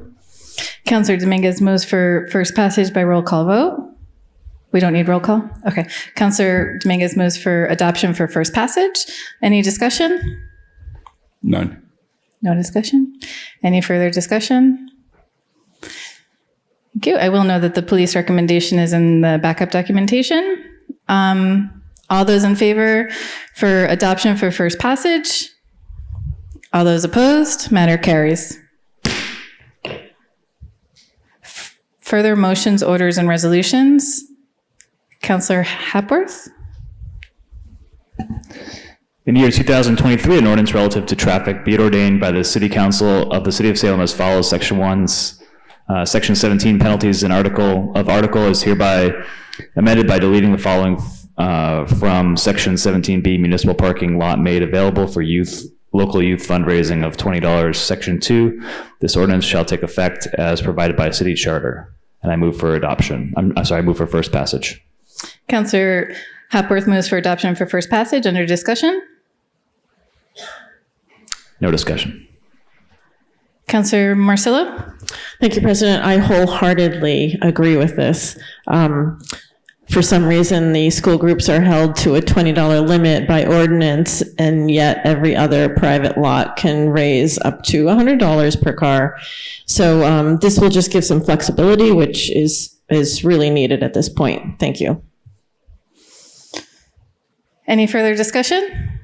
Councillor Dominguez moves for first passage by roll call vote. We don't need roll call? Okay. Counselor Dominguez moves for adoption for first passage. Any discussion? None. No discussion? Any further discussion? Thank you. I will know that the police recommendation is in the backup documentation. All those in favor for adoption for first passage? All those opposed? Matter carries. Further motions, orders, and resolutions? Counselor Hapworth? In the year 2023, an ordinance relative to traffic be it ordained by the City Council of the City of Salem as follows. Section 17, penalties and article is hereby amended by deleting the following from Section 17B, municipal parking lot made available for local youth fundraising of $20. Section 2, this ordinance shall take effect as provided by a city charter. And I move for adoption. I move for first passage. Counselor Hapworth moves for adoption for first passage. Under discussion? No discussion. Counselor Marcillo? Thank you, President. I wholeheartedly agree with this. For some reason, the school groups are held to a $20 limit by ordinance, and yet every other private lot can raise up to $100 per car. So this will just give some flexibility, which is really needed at this point. Thank you. Any further discussion?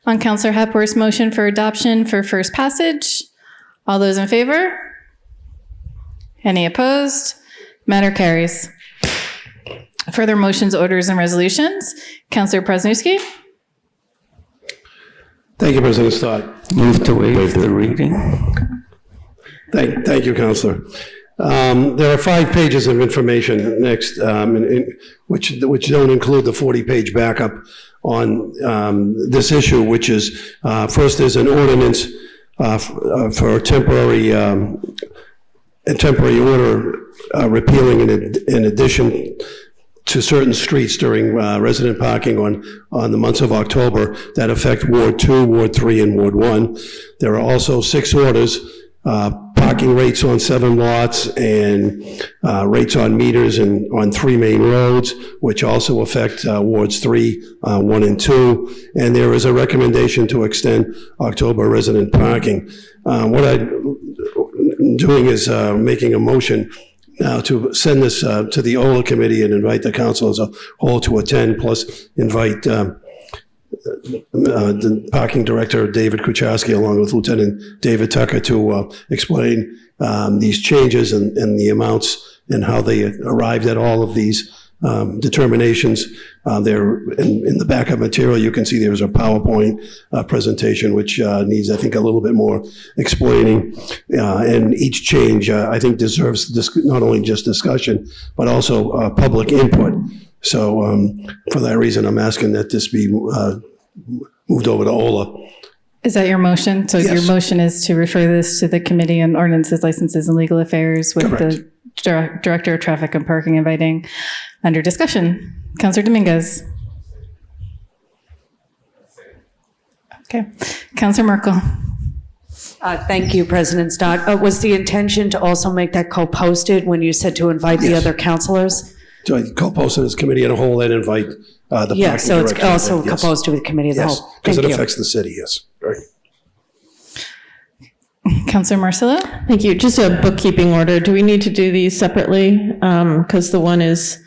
On Counselor Hepworth's motion for adoption for first passage, all those in favor? Any opposed? Matter carries. Further motions, orders, and resolutions. Counselor Presnowski? Thank you, President Stott. Move to waive the reading. Thank you, Counselor. There are 5 pages of information next, which don't include the 40-page backup on this issue, which is, first there's an ordinance for a temporary order repealing in addition to certain streets during resident parking on the months of October that affect Ward 2, Ward 3, and Ward 1. There are also 6 orders, parking rates on 7 lots and rates on meters and on 3 main roads, which also affect Wards 3, 1, and 2. And there is a recommendation to extend October resident parking. What I'm doing is making a motion now to send this to the OLA committee and invite the council as a whole to attend, plus invite the parking director, David Kucharski, along with Lieutenant David Tucker to explain these changes and the amounts and how they arrived at all of these determinations. There in the backup material, you can see there's a PowerPoint presentation, which needs, I think, a little bit more explaining. And each change, I think, deserves not only just discussion, but also public input. So for that reason, I'm asking that this be moved over to OLA. Is that your motion? So Yes. your motion is to refer this to the Committee on Ordinances, Licenses, and Legal Affairs with Correct. the Director of Traffic and Parking inviting under discussion. Counselor Dominguez. Okay. Counselor Merkel. Thank you, President Stott. Was the intention to also make that co-posted when you said to invite the Yes. other counselors? So I co-post it as committee in a whole and invite the Yeah, parking so it's director. also Yes. co-posted with committee of the Yes, whole. because Thank it you. affects the city, yes. Right. Counselor Marcillo. Thank you. Just a bookkeeping order. Do we need to do these separately? Because the one is...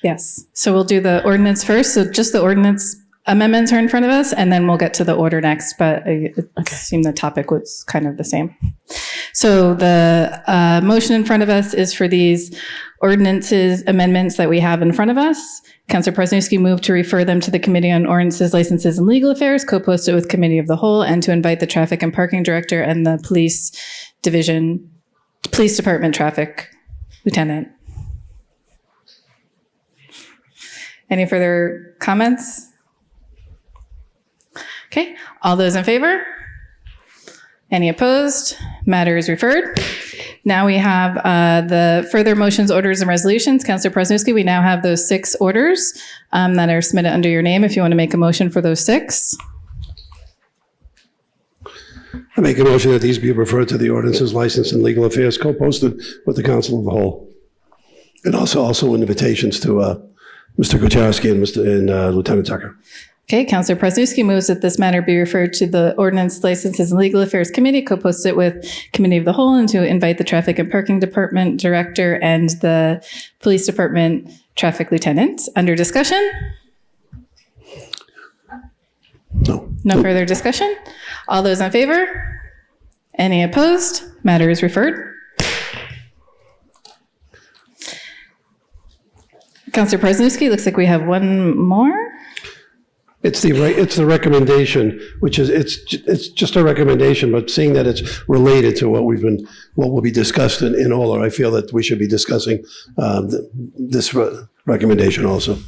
Yes. So we'll do the ordinance first. So just the ordinance amendments are in front of us, and then we'll get to the order next. But it seemed the topic was kind of the same. So the motion in front of us is for these ordinances amendments that we have in front of us. Councilor Presnowski moved to refer them to the Committee on Ordinances, Licenses, and Legal Affairs, co-posted with Committee of the Whole, and to invite the Traffic and Parking Director and the Police Department Traffic Lieutenant. Any further comments? Okay, all those in favor? Any opposed? Matter is referred. Now we have the further motions, orders, and resolutions. Councilor Presnowski, we now have those 6 orders that are submitted under your name if you want to make a motion for those 6. I make a motion that these be referred to the Ordinances, License, and Legal Affairs co-posted with the Council of the Whole. And also invitations to Mr. Kucharski and Lieutenant Tucker. Okay, Councilor Presnowski moves that this matter be referred to the Ordinance, Licenses, and Legal Affairs Committee, co-post it with Committee of the Whole, and to invite the Traffic and Parking Department Director and the Police Department Traffic Lieutenant. Under discussion? No further discussion? All those in favor? Any opposed? Matter is referred. Councilor Presnowski, looks like we have one more. It's the recommendation, which is, it's just a recommendation, but seeing that it's related to what will be discussed in Ola, I feel that we should be discussing this recommendation also.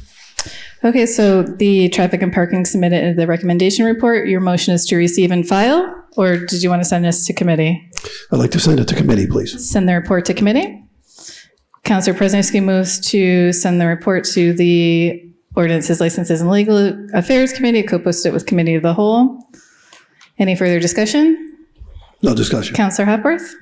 Okay, so the traffic and parking submitted the recommendation report. Your motion is to receive and file, or did you want to send this to committee? I'd like to send it to committee, please. Send the report to committee. Councilor Presnowski moves to send the report to the Ordinances, Licenses, and Legal Affairs Committee, co-post it with Committee of the Whole. Any further discussion? No discussion. Councilor Hopworth?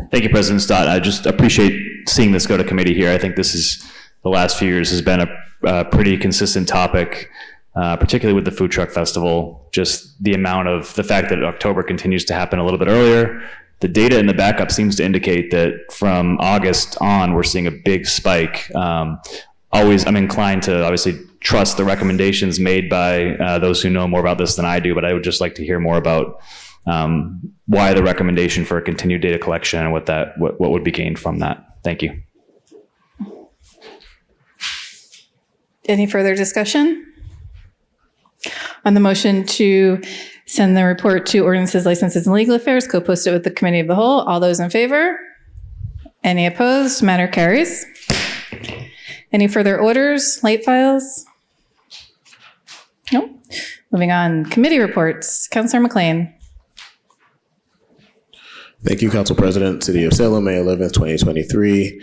Thank you, President Stott. I just appreciate seeing this go to committee here. I think this is, the last few years has been a pretty consistent topic, particularly with the Food Truck Festival. Just the fact that October continues to happen a little bit earlier. The data in the backup seems to indicate that from August on, we're seeing a big spike. I'm inclined to obviously trust the recommendations made by those who know more about this than I do, but I would just like to hear more about why the recommendation for a continued data collection and what would be gained from that. Thank you. Any further discussion? On the motion to send the report to Ordinances, Licenses, and Legal Affairs, co-post it with the Committee of the Whole. All those in favor? Any opposed? Matter carries. Any further orders, late files? No. Moving on, committee reports. Councilor McLean. Thank you, Council President. City of Salem, May 11th, 2023.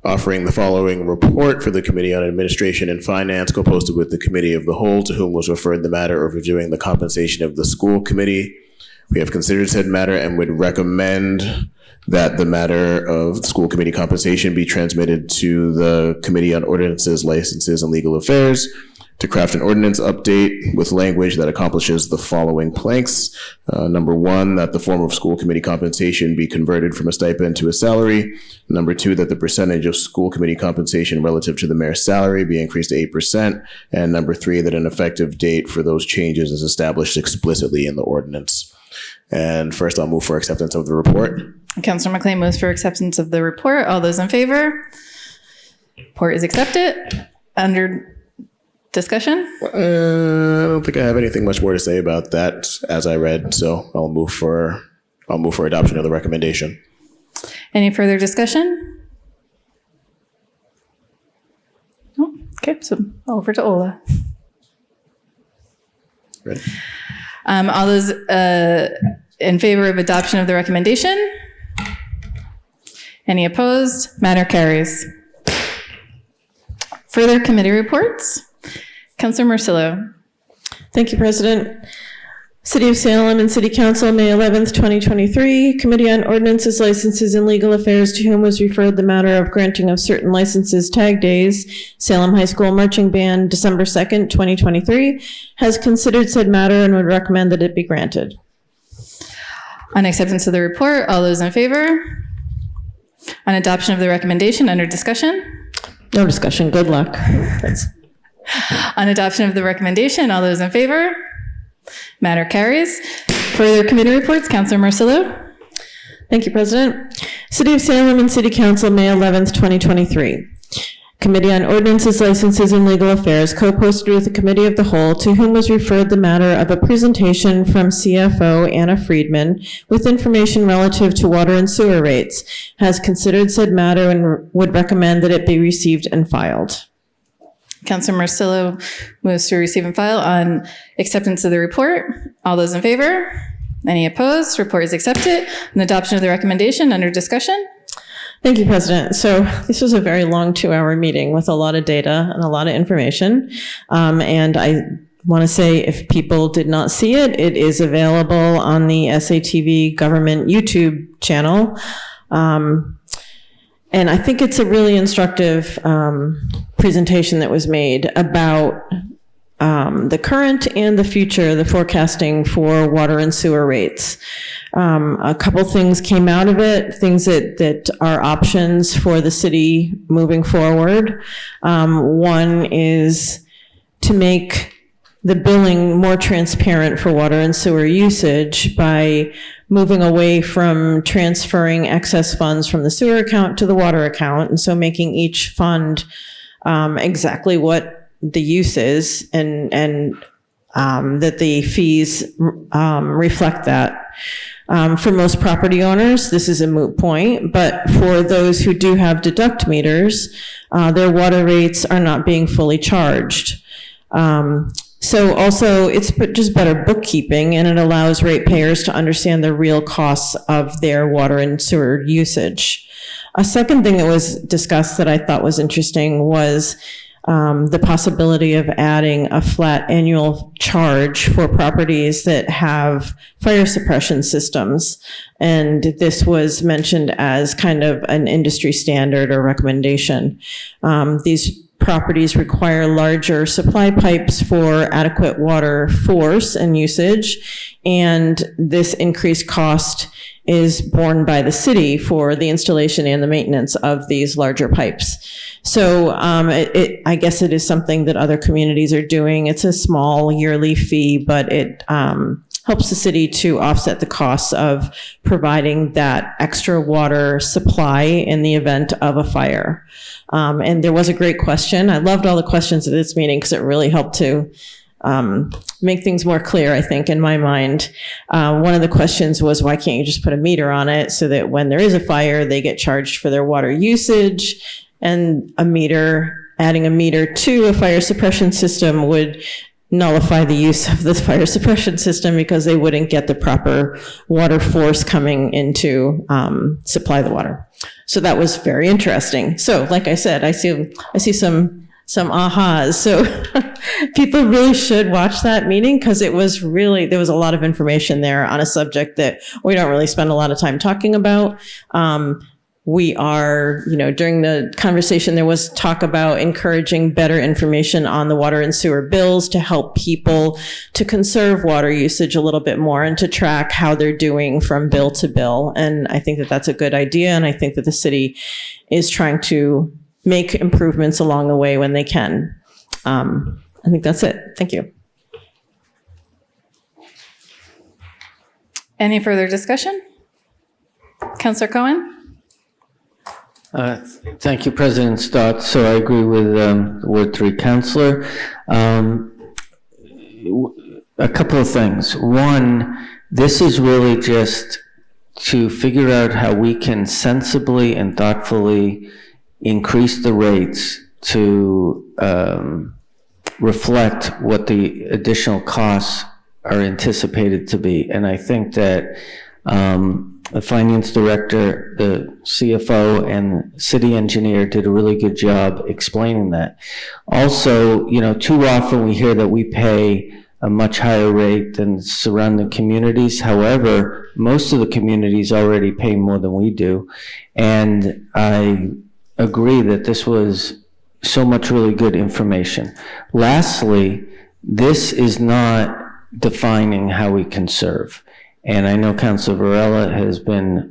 Offering the following report for the Committee on Administration and Finance, co-posted with the Committee of the Whole, to whom was referred the matter of reviewing the compensation of the school committee. We have considered said matter and would recommend that the matter of school committee compensation be transmitted to the Committee on Ordinances, Licenses, and Legal Affairs to craft an ordinance update with language that accomplishes the following planks. Number one, that the form of school committee compensation be converted from a stipend to a salary. Number two, that the percentage of school committee compensation relative to the mayor's salary be increased to 8%. And number three, that an effective date for those changes is established explicitly in the ordinance. And first, I'll move for acceptance of the report. Councilor McLean moves for acceptance of the report. All those in favor? Report is accepted. Under discussion? I don't think I have anything much more to say about that as I read, so I'll move for adoption of the recommendation. Any further discussion? No? Okay, so over to Ola. Ready? All those in favor of adoption of the recommendation? Any opposed? Matter carries. Further committee reports? Councilor Marcillo. Thank you, President. City of Salem and City Council, May 11th, 2023. Committee on Ordinances, Licenses, and Legal Affairs, to whom was referred the matter of granting of certain licenses tag days. Salem High School Marching Band, December 2nd, 2023, has considered said matter and would recommend that it be granted. On acceptance of the report, all those in favor? On adoption of the recommendation, under discussion? No discussion. Good luck. On adoption of the recommendation, all those in favor? Matter carries. Further committee reports, Councilor Marcillo. Thank you, President. City of Salem and City Council, May 11th, 2023. Committee on Ordinances, Licenses, and Legal Affairs, co-posted with the Committee of the Whole, to whom was referred the matter of a presentation from CFO Anna Friedman with information relative to water and sewer rates, has considered said matter and would recommend that it be received and filed. Councilor Marcillo moves to receive and file. On acceptance of the report, all those in favor? Any opposed? Report is accepted. On adoption of the recommendation, under discussion? Thank you, President. So this was a very long 2-hour meeting with a lot of data and a lot of information. And I want to say, if people did not see it, it is available on the SATV government YouTube channel. And I think it's a really instructive presentation that was made about the current and the future, the forecasting for water and sewer rates. A couple things came out of it, things that are options for the city moving forward. One is to make the billing more transparent for water and sewer usage by moving away from transferring excess funds from the sewer account to the water account, and so making each fund exactly what the use is, and that the fees reflect that. For most property owners, this is a moot point, but for those who do have deduct meters, their water rates are not being fully charged. So also, it's just better bookkeeping, and it allows ratepayers to understand the real costs of their water and sewer usage. A second thing that was discussed that I thought was interesting was the possibility of adding a flat annual charge for properties that have fire suppression systems. And this was mentioned as kind of an industry standard or recommendation. These properties require larger supply pipes for adequate water force and usage, and this increased cost is borne by the city for the installation and the maintenance of these larger pipes. So I guess it is something that other communities are doing. It's a small yearly fee, but it helps the city to offset the costs of providing that extra water supply in the event of a fire. And there was a great question. I loved all the questions at this meeting because it really helped to make things more clear, I think, in my mind. One of the questions was, why can't you just put a meter on it so that when there is a fire, they get charged for their water usage? And adding a meter to a fire suppression system would nullify the use of the fire suppression system because they wouldn't get the proper water force coming into supply the water. So that was very interesting. So like I said, I see some ahas. So people really should watch that meeting because there was a lot of information there on a subject that we don't really spend a lot of time talking about. We are, during the conversation, there was talk about encouraging better information on the water and sewer bills to help people to conserve water usage a little bit more and to track how they're doing from bill to bill. And I think that that's a good idea. And I think that the city is trying to make improvements along the way when they can. I think that's it. Thank you. Any further discussion? Councillor Cohen? Thank you, President Stott. So I agree with Ward 3 Councillor. A couple of things. One, this is really just to figure out how we can sensibly and thoughtfully increase the rates to reflect what the additional costs are anticipated to be. And I think that the finance director, the CFO, and city engineer did a really good job explaining that. Also, too often we hear that we pay a much higher rate than surrounding communities. However, most of the communities already pay more than we do. And I agree that this was so much really good information. Lastly, this is not defining how we conserve. And I know Councilor Varela has been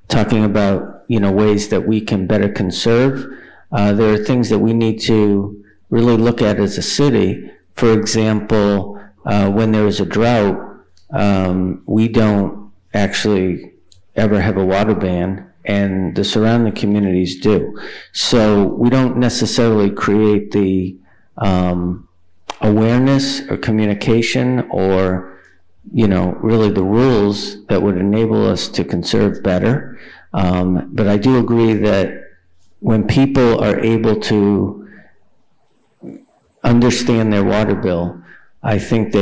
talking about, ways that we can better conserve. There are things that we need to really look at as a city. For example, when there is a drought, we don't actually ever have a water ban, and the surrounding communities do. So we don't necessarily create the awareness or communication or really the rules that would enable us to conserve better. But I do agree that when people are able to understand their water bill, I think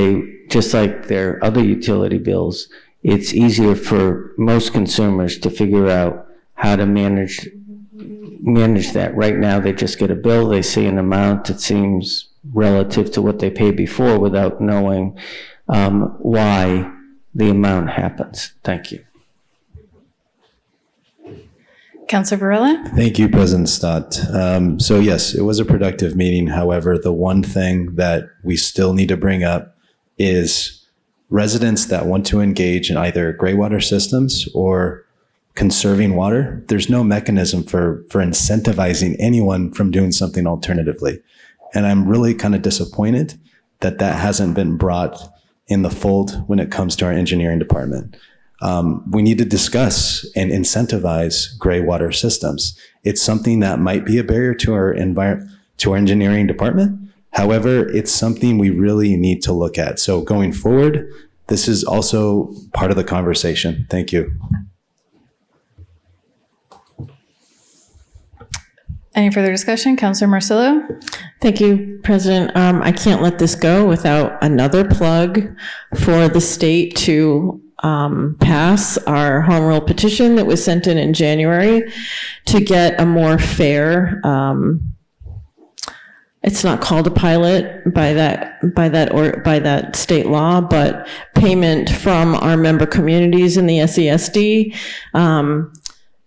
just like their other utility bills, it's easier for most consumers to figure out how to manage that. Right now, they just get a bill, they see an amount that seems relative to what they paid before without knowing why the amount happens. Thank you. Councilor Varela? Thank you, President Stott. So yes, it was a productive meeting. However, the one thing that we still need to bring up is residents that want to engage in either gray water systems or conserving water. There's no mechanism for incentivizing anyone from doing something alternatively. And I'm really kind of disappointed that that hasn't been brought in the fold when it comes to our engineering department. We need to discuss and incentivize gray water systems. It's something that might be a barrier to our engineering department. However, it's something we really need to look at. So going forward, this is also part of the conversation. Thank you. Any further discussion? Councilor Marcillo? Thank you, President. I can't let this go without another plug for the state to pass our home rule petition that was sent in January to get a more fair, it's not called a pilot by that state law, but payment from our member communities in the SESD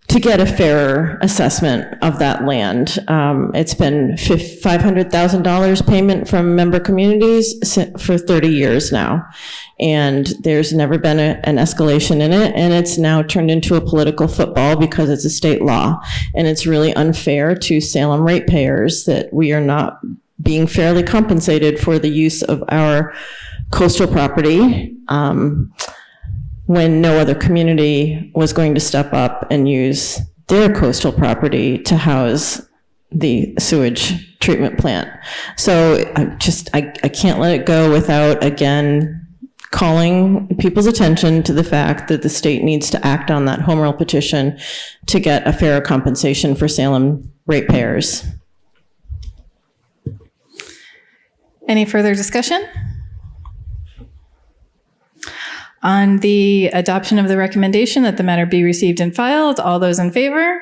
to get a fairer assessment of that land. It's been $500,000 payment from member communities for 30 years now. And there's never been an escalation in it. And it's now turned into a political football because it's a state law. And it's really unfair to Salem ratepayers that we are not being fairly compensated for the use of our coastal property when no other community was going to step up and use their coastal property to house the sewage treatment plant. So I can't let it go without, again, calling people's attention to the fact that the state needs to act on that home rule petition to get a fairer compensation for Salem ratepayers. Any further discussion? On the adoption of the recommendation that the matter be received and filed, all those in favor?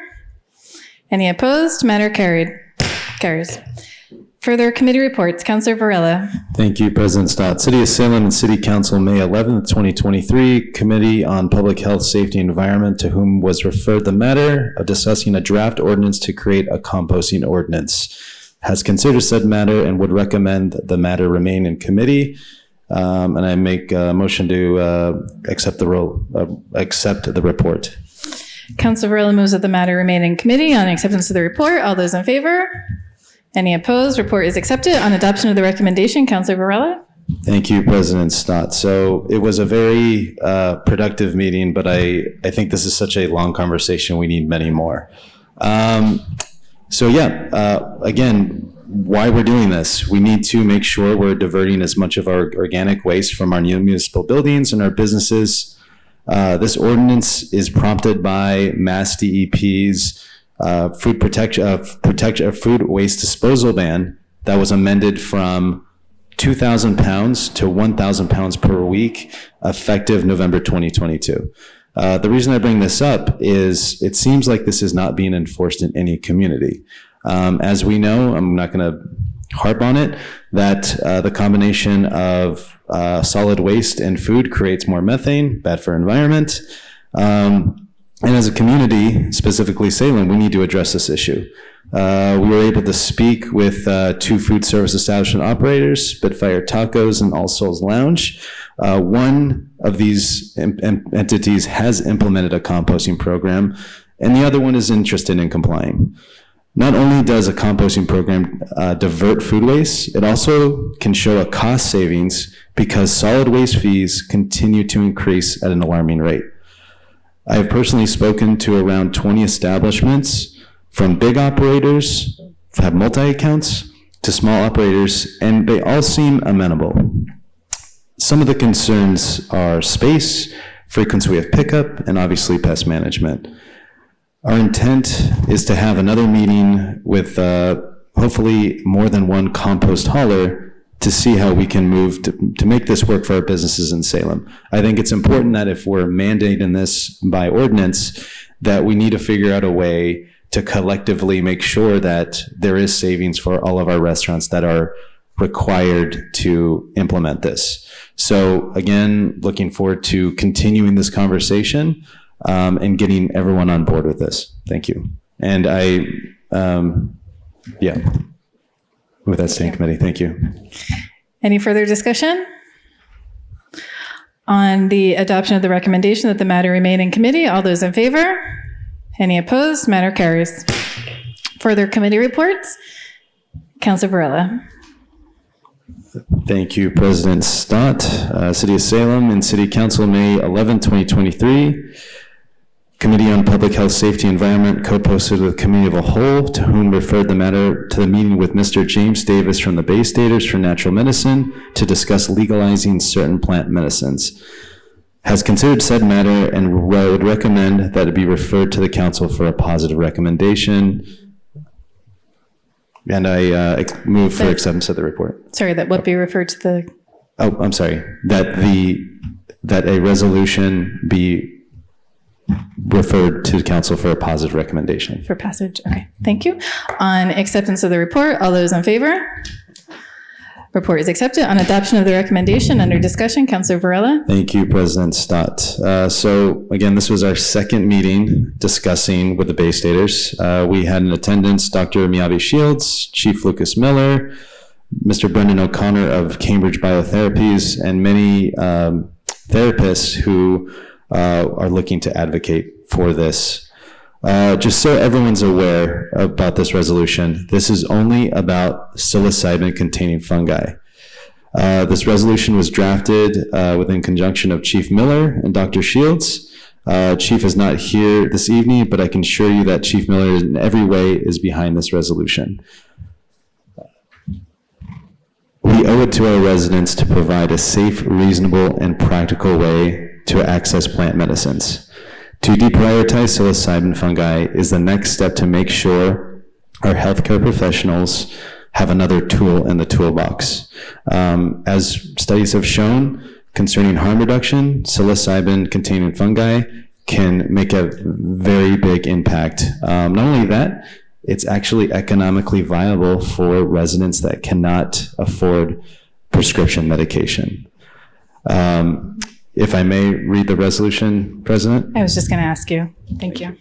Any opposed? Matter carries. Further committee reports. Councilor Varela. Thank you, President Stott. City of Salem and City Council, May 11th, 2023, Committee on Public Health, Safety, and Environment, to whom was referred the matter of discussing a draft ordinance to create a composting ordinance, has considered said matter and would recommend the matter remain in committee. And I make a motion to accept the report. Councilor Varela moves that the matter remain in committee on acceptance of the report. All those in favor? Any opposed? Report is accepted. On adoption of the recommendation, Councilor Varela. Thank you, President Stott. So it was a very productive meeting, but I think this is such a long conversation. We need many more. Again, why we're doing this. We need to make sure we're diverting as much of our organic waste from our new municipal buildings and our businesses. This ordinance is prompted by Mass DEP's food waste disposal ban that was amended from 2,000 pounds to 1,000 pounds per week, effective November 2022. The reason I bring this up is it seems like this is not being enforced in any community. As we know, I'm not going to harp on it, that the combination of solid waste and food creates more methane, bad for environment. And as a community, specifically Salem, we need to address this issue. We were able to speak with 2 food service establishment operators, Spitfire Tacos and All Souls Lounge. One of these entities has implemented a composting program, and the other one is interested in complying. Not only does a composting program divert food waste, it also can show a cost savings because solid waste fees continue to increase at an alarming rate. I have personally spoken to around 20 establishments, from big operators that have multi-accounts to small operators, and they all seem amenable. Some of the concerns are space, frequency of pickup, and obviously pest management. Our intent is to have another meeting with hopefully more than one compost hauler to see how we can move to make this work for our businesses in Salem. I think it's important that if we're mandating this by ordinance, that we need to figure out a way to collectively make sure that there is savings for all of our restaurants that are required to implement this. So again, looking forward to continuing this conversation. and getting everyone on board with this. Thank you. And with that staying committee, thank you. Any further discussion on the adoption of the recommendation that the matter remain in committee? All those in favor? Any opposed? Matter carries. Further committee reports? Councilor Varela. Thank you, President Stott. City of Salem and City Council, May 11, 2023. Committee on Public Health, Safety, Environment, co-posted with Committee of a Whole, to whom referred the matter to the meeting with Mr. James Davis from the Bay Staters for Natural Medicine to discuss legalizing certain plant medicines. Has considered said matter and would recommend that it be referred to the council for a positive recommendation. And I move for acceptance of the report. Sorry, that would be referred to the... Oh, I'm sorry. That a resolution be referred to council for a positive recommendation. For passage, okay, thank you. On acceptance of the report, all those in favor? Report is accepted. On adoption of the recommendation, under discussion, Councilor Varela. Thank you, President Stott. So again, this was our second meeting discussing with the Bay Staters. We had in attendance Dr. Miyabi Shields, Chief Lucas Miller, Mr. Brendan O'Connor of Cambridge Biotherapies, and many therapists who are looking to advocate for this. Just so everyone's aware about this resolution, this is only about psilocybin-containing fungi. This resolution was drafted within conjunction of Chief Miller and Dr. Shields. Chief is not here this evening, but I can assure you that Chief Miller in every way is behind this resolution. We owe it to our residents to provide a safe, reasonable, and practical way to access plant medicines. To deprioritize psilocybin fungi is the next step to make sure our healthcare professionals have another tool in the toolbox. As studies have shown concerning harm reduction, psilocybin-containing fungi can make a very big impact. Not only that, it's actually economically viable for residents that cannot afford prescription medication. If I may read the resolution, President? I was just going to ask you. Thank you.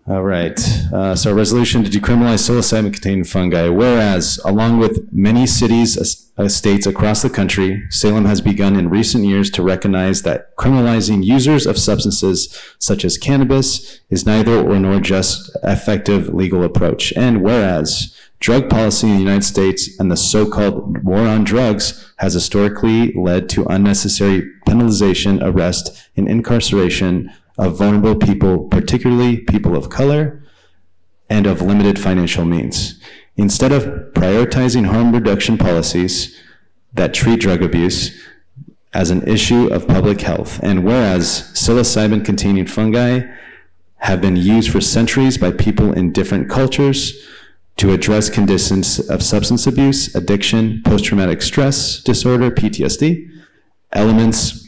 All right. So a resolution to decriminalize psilocybin-containing fungi. Whereas, along with many cities, states across the country, Salem has begun in recent years to recognize that criminalizing users of substances such as cannabis is neither or nor just effective legal approach. And whereas, drug policy in the United States and the so-called war on drugs has historically led to unnecessary penalization, arrest, and incarceration of vulnerable people, particularly people of color and of limited financial means. Instead of prioritizing harm reduction policies that treat drug abuse as an issue of public health, and whereas psilocybin-containing fungi have been used for centuries by people in different cultures to address conditions of substance abuse, addiction, post-traumatic stress disorder, PTSD, elements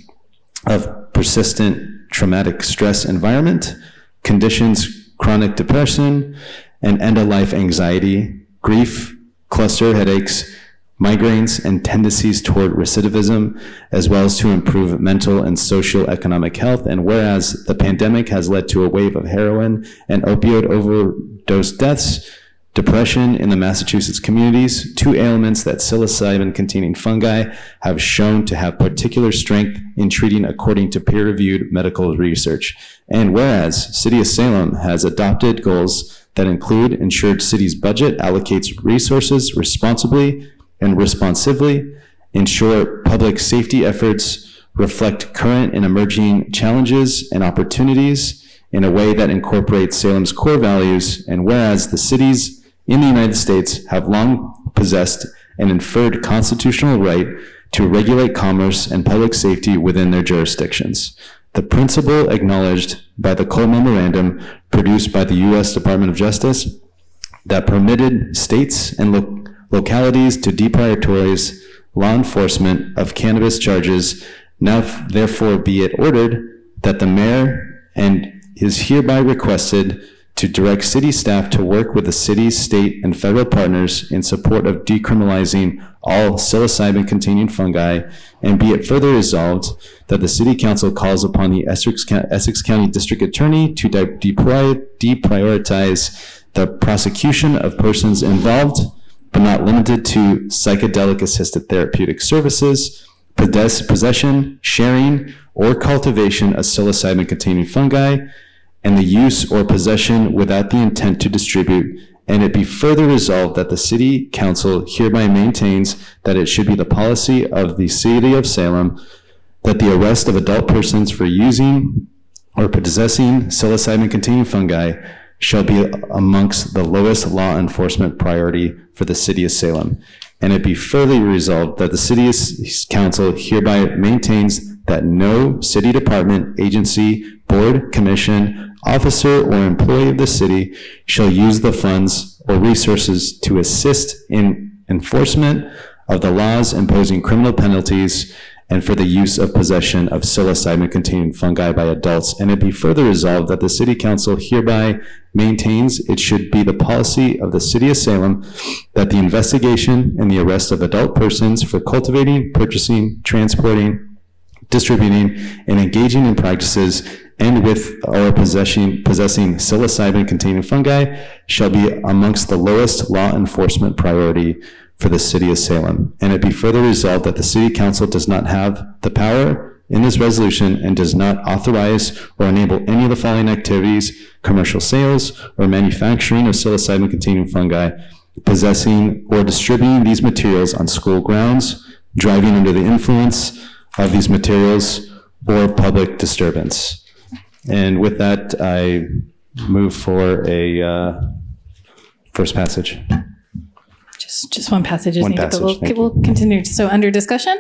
of persistent traumatic stress environment, conditions, chronic depression, and end-of-life anxiety, grief, cluster headaches, migraines, and tendencies toward recidivism, as well as to improve mental and social economic health. And whereas the pandemic has led to a wave of heroin and opioid overdose deaths, depression in the Massachusetts communities, two ailments that psilocybin-containing fungi have shown to have particular strength in treating according to peer-reviewed medical research. And whereas City of Salem has adopted goals that include ensured city's budget allocates resources responsibly and responsively, ensure public safety efforts reflect current and emerging challenges and opportunities in a way that incorporates Salem's core values, and whereas the cities in the United States have long possessed an inferred constitutional right to regulate commerce and public safety within their jurisdictions. The principle acknowledged by the Cole Memorandum produced by the U.S. Department of Justice that permitted states and localities to deprioritize law enforcement of cannabis charges, now therefore be it ordered that the mayor and is hereby requested to direct city staff to work with the city's state and federal partners in support of decriminalizing all psilocybin-containing fungi, and be it further resolved that the City Council calls upon the Essex County District Attorney to deprioritize the prosecution of persons involved, but not limited to psychedelic-assisted therapeutic services, possession, sharing, or cultivation of psilocybin-containing fungi, and the use or possession without the intent to distribute, and it be further resolved that the City Council hereby maintains that it should be the policy of the City of Salem that the arrest of adult persons for using or possessing psilocybin-containing fungi shall be amongst the lowest law enforcement priority for the City of Salem. And it be further resolved that the City Council hereby maintains that no city department, agency, board, commission, officer, or employee of the city shall use the funds or resources to assist in enforcement of the laws imposing criminal penalties and for the use of possession of psilocybin-containing fungi by adults. And it be further resolved that the City Council hereby maintains it should be the policy of the City of Salem that the investigation and the arrest of adult persons for cultivating, purchasing, transporting, distributing, and engaging in practices and with or possessing psilocybin-containing fungi shall be amongst the lowest law enforcement priority for the City of Salem. And it be further resolved that the City Council does not have the power in this resolution and does not authorize or enable any of the following activities: commercial sales or manufacturing of psilocybin-containing fungi, possessing or distributing these materials on school grounds, driving under the influence of these materials, or public disturbance. And with that, I move for a first passage. Just one passage is One needed, passage, but thank we'll continue. So under discussion,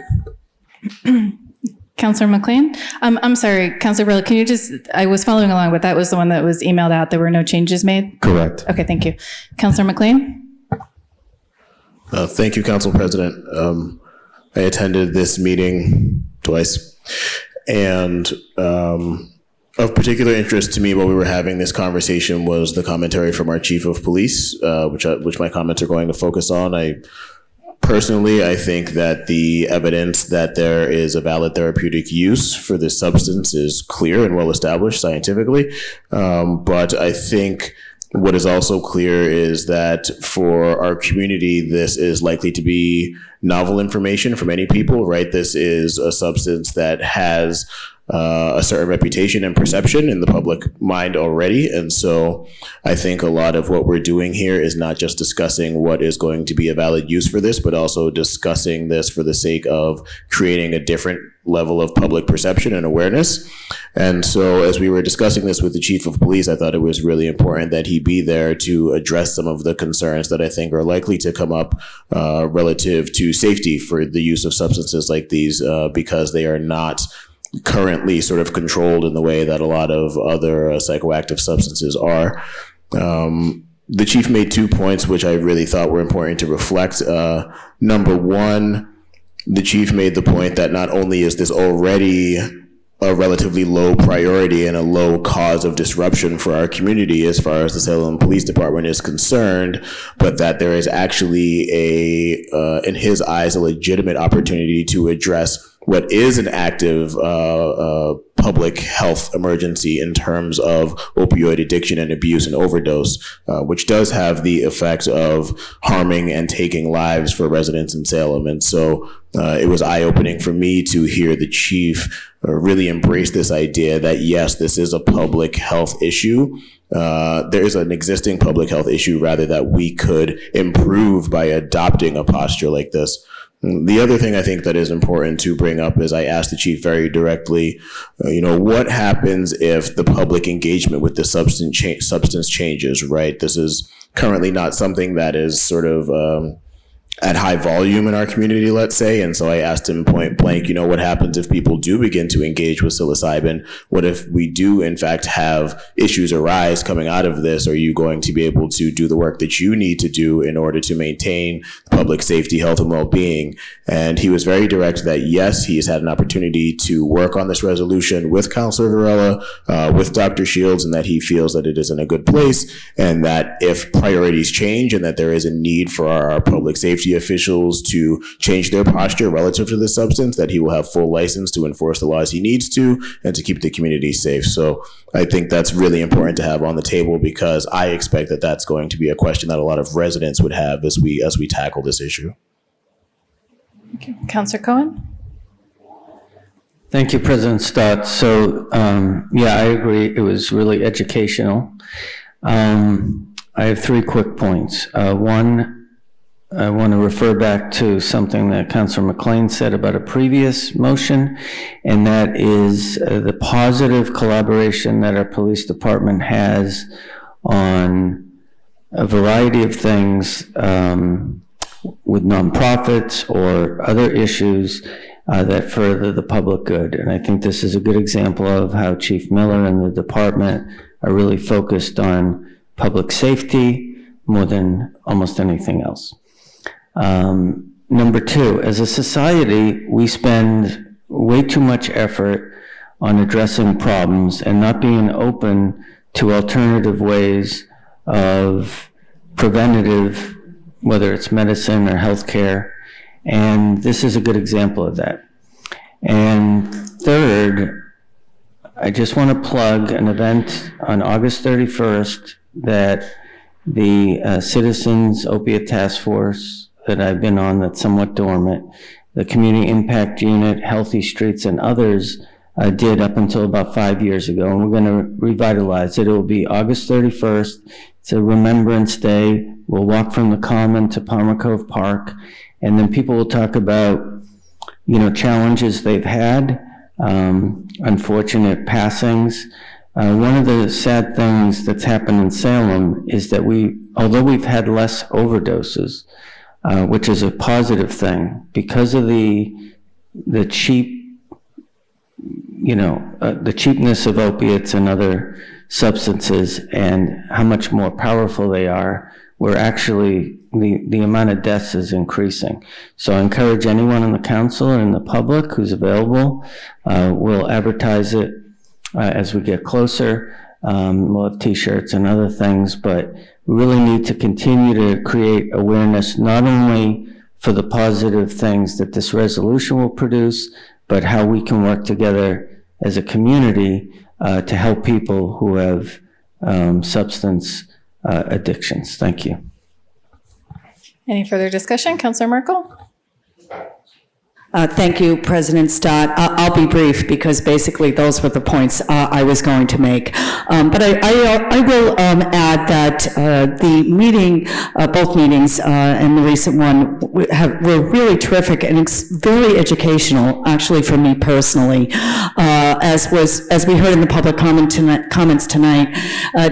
Councillor McLean. I'm sorry, Councillor Brill, can you just, I was following along, but that was the one that was emailed out. There were no changes made? Correct. Okay, thank you. Councillor McLean? Thank you, Council President. I attended this meeting twice, and of particular interest to me while we were having this conversation was the commentary from our Chief of Police, which my comments are going to focus on. I think that the evidence that there is a valid therapeutic use for this substance is clear and well established scientifically, but I think what is also clear is that for our community, this is likely to be novel information for many people, right? This is a substance that has a certain reputation and perception in the public mind already. And so I think a lot of what we're doing here is not just discussing what is going to be a valid use for this, but also discussing this for the sake of creating a different level of public perception and awareness. And so as we were discussing this with the Chief of Police, I thought it was really important that he be there to address some of the concerns that I think are likely to come up relative to safety for the use of substances like these, because they are not currently sort of controlled in the way that a lot of other psychoactive substances are. The chief made 2 points which I really thought were important to reflect. Number one, the chief made the point that not only is this already a relatively low priority and a low cause of disruption for our community as far as the Salem Police Department is concerned, but that there is actually in his eyes, a legitimate opportunity to address what is an active public health emergency in terms of opioid addiction and abuse and overdose, which does have the effect of harming and taking lives for residents in Salem. And so it was eye-opening for me to hear the chief really embrace this idea that, yes, this is a public health issue. There is an existing public health issue, rather, that we could improve by adopting a posture like this. The other thing I think that is important to bring up is I asked the chief very directly, what happens if the public engagement with the substance changes, right? This is currently not something that is sort of at high volume in our community, let's say. And so I asked him point blank, what happens if people do begin to engage with psilocybin? What if we do, in fact, have issues arise coming out of this? Are you going to be able to do the work that you need to do in order to maintain public safety, health, and well-being? And he was very direct that, yes, he has had an opportunity to work on this resolution with Councilor Varela, with Dr. Shields, and that he feels that it is in a good place, and that if priorities change and that there is a need for our public safety officials to change their posture relative to the substance, that he will have full license to enforce the laws he needs to and to keep the community safe. So I think that's really important to have on the table, because I expect that that's going to be a question that a lot of residents would have as we tackle this issue. Okay. Councillor Cohen? Thank you, President Stott. So, I agree. It was really educational. I have 3 quick points. One, I want to refer back to something that Councilor McLean said about a previous motion, and that is the positive collaboration that our police department has on a variety of things with nonprofits or other issues that further the public good. And I think this is a good example of how Chief Miller and the department are really focused on public safety more than almost anything else. Number 2, as a society, we spend way too much effort on addressing problems and not being open to alternative ways of preventative, whether it's medicine or healthcare. And this is a good example of that. And third, I just want to plug an event on August 31st that the Citizens Opiate Task Force that I've been on that's somewhat dormant, the Community Impact Unit, Healthy Streets, and others did up until about 5 years ago. And we're going to revitalize it. It will be August 31st. It's a Remembrance Day. We'll walk from the Common to Palmer Cove Park. And then people will talk about, challenges they've had, unfortunate passings. One of the sad things that's happened in Salem is that although we've had less overdoses, which is a positive thing, because of the cheap, the cheapness of opiates and other substances and how much more powerful they are, we're actually, the amount of deaths is increasing. So I encourage anyone in the council and in the public who's available, we'll advertise it as we get closer. We'll have t-shirts and other things, but we really need to continue to create awareness, not only for the positive things that this resolution will produce, but how we can work together as a community to help people who have substance addictions. Thank you. Any further discussion? Councillor Merkel? Thank you, President Stott. I'll be brief because basically those were the points I was going to make. But I will add that the meeting, both meetings and the recent one were really terrific and very educational, actually for me personally. As we heard in the public comments tonight,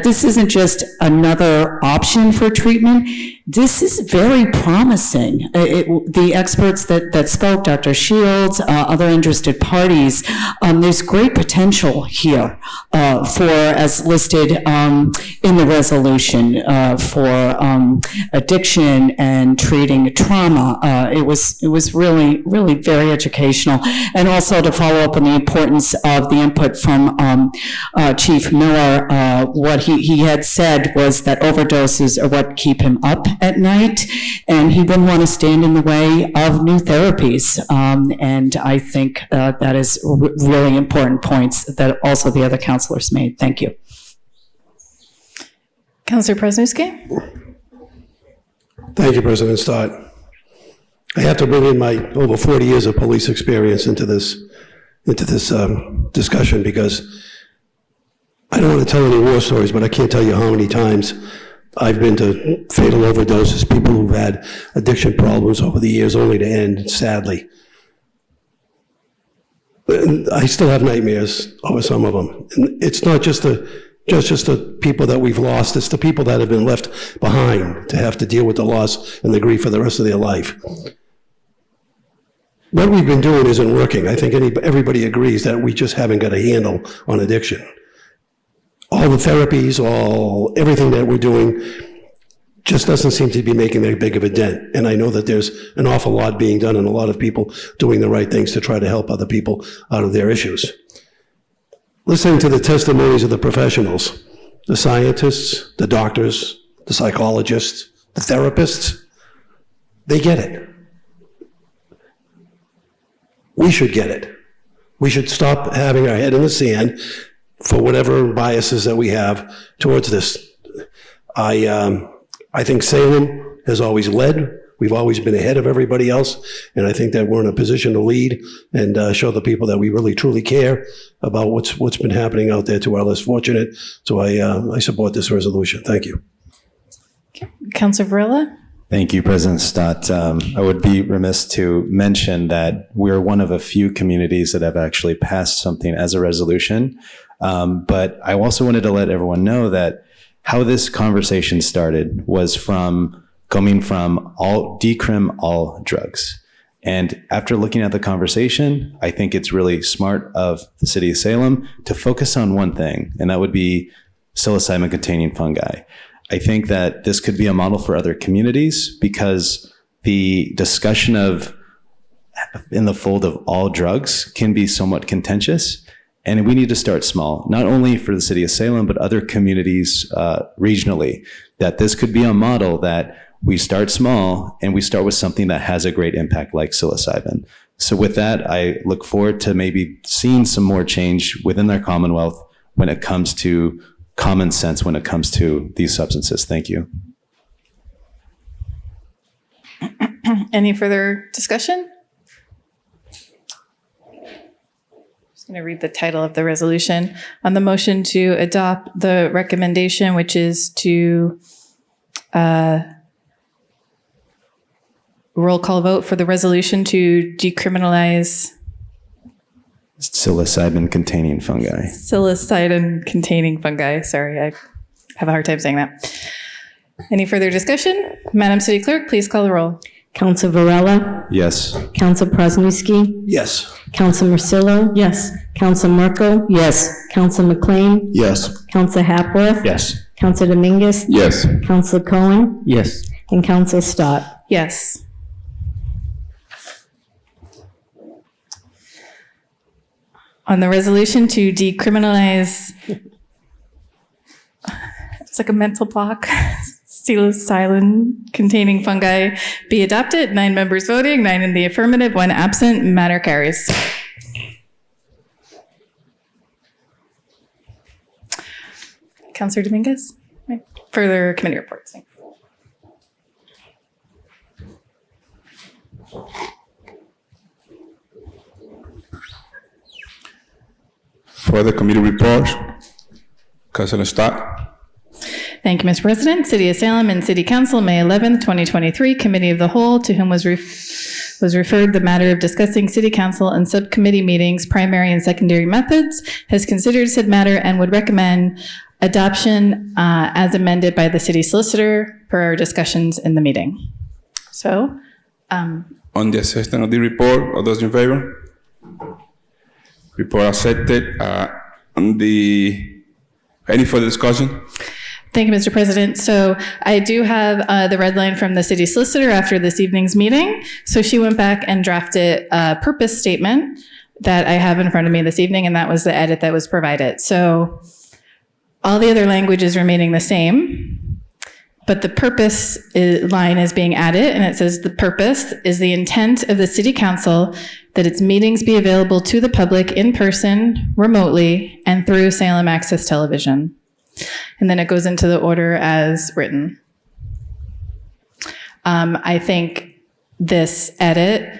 this isn't just another option for treatment. This is very promising. The experts that spoke, Dr. Shields, other interested parties, there's great potential here for, as listed in the resolution, for addiction and treating trauma. It was really very educational. And also to follow up on the importance of the input from Chief Miller, what he had said was that overdoses are what keep him up at night, and he wouldn't want to stand in the way of new therapies. And I think that is really important points that also the other councilors made. Thank you. Councillor Presnewski? Thank you, President Stott. I have to bring in my over 40 years of police experience into this discussion, because I don't want to tell any war stories, but I can't tell you how many times I've been to fatal overdoses, people who've had addiction problems over the years only to end sadly. I still have nightmares over some of them. And it's not just the just the people that we've lost. It's the people that have been left behind to have to deal with the loss and the grief for the rest of their life. What we've been doing isn't working. I think everybody agrees that we just haven't got a handle on addiction. All the therapies, everything that we're doing just doesn't seem to be making that big of a dent. And I know that there's an awful lot being done and a lot of people doing the right things to try to help other people out of their issues. Listening to the testimonies of the professionals, the scientists, the doctors, the psychologists, the therapists, they get it. We should get it. We should stop having our head in the sand for whatever biases that we have towards this. I think Salem has always led. We've always been ahead of everybody else, and I think that we're in a position to lead and show the people that we really truly care about what's been happening out there to our less fortunate. So I support this resolution. Thank you. Councilor Varela? Thank you, President Stott. I would be remiss to mention that we're one of a few communities that have actually passed something as a resolution. But I also wanted to let everyone know that how this conversation started was coming from decrim all drugs. And after looking at the conversation, I think it's really smart of the city of Salem to focus on one thing, and that would be psilocybin-containing fungi. I think that this could be a model for other communities because the discussion of in the fold of all drugs can be somewhat contentious. And we need to start small, not only for the city of Salem, but other communities regionally, that this could be a model that we start small and we start with something that has a great impact like psilocybin. So with that, I look forward to maybe seeing some more change within our Commonwealth when it comes to common sense, when it comes to these substances. Thank you. Any further discussion? I'm going to read the title of the resolution. On the motion to adopt the recommendation, which is to roll call vote for the resolution to decriminalize Psilocybin-containing fungi. Psilocybin-containing fungi. Sorry, I have a hard time saying that. Any further discussion? Madam City Clerk, please call the roll. Council Varela? Yes. Council Prosnewski? Yes. Council Marcillo? Yes. Council Merkel? Yes. Council McLean? Yes. Council Hapworth? Yes. Council Dominguez? Yes. Council Cohen? Yes. And Council Stott? Yes. On the resolution to decriminalize, it's like a mental block, psilocybin-containing fungi be adopted. 9 members voting, 9 in the affirmative, 1 absent. Matter carries. Councilor Dominguez? Further committee reports. Thanks. For the committee report, Councilor Stott. Thank you, Mr. President. City of Salem and City Council, May 11th, 2023, Committee of the Whole, to whom was referred the matter of discussing City Council and subcommittee meetings, primary and secondary methods, has considered said matter and would recommend adoption as amended by the city solicitor per our discussions in the meeting. So, On the assessment of the report, all those in favor? Report accepted. Any further discussion? thank you, Mr. President. So I do have the red line from the city solicitor after this evening's meeting. So she went back and drafted a purpose statement that I have in front of me this evening, and that was the edit that was provided. So all the other language is remaining the same, but the purpose line is being added, and it says the purpose is the intent of the city council that its meetings be available to the public in person, remotely, and through Salem Access Television. And then it goes into the order as written. I think this edit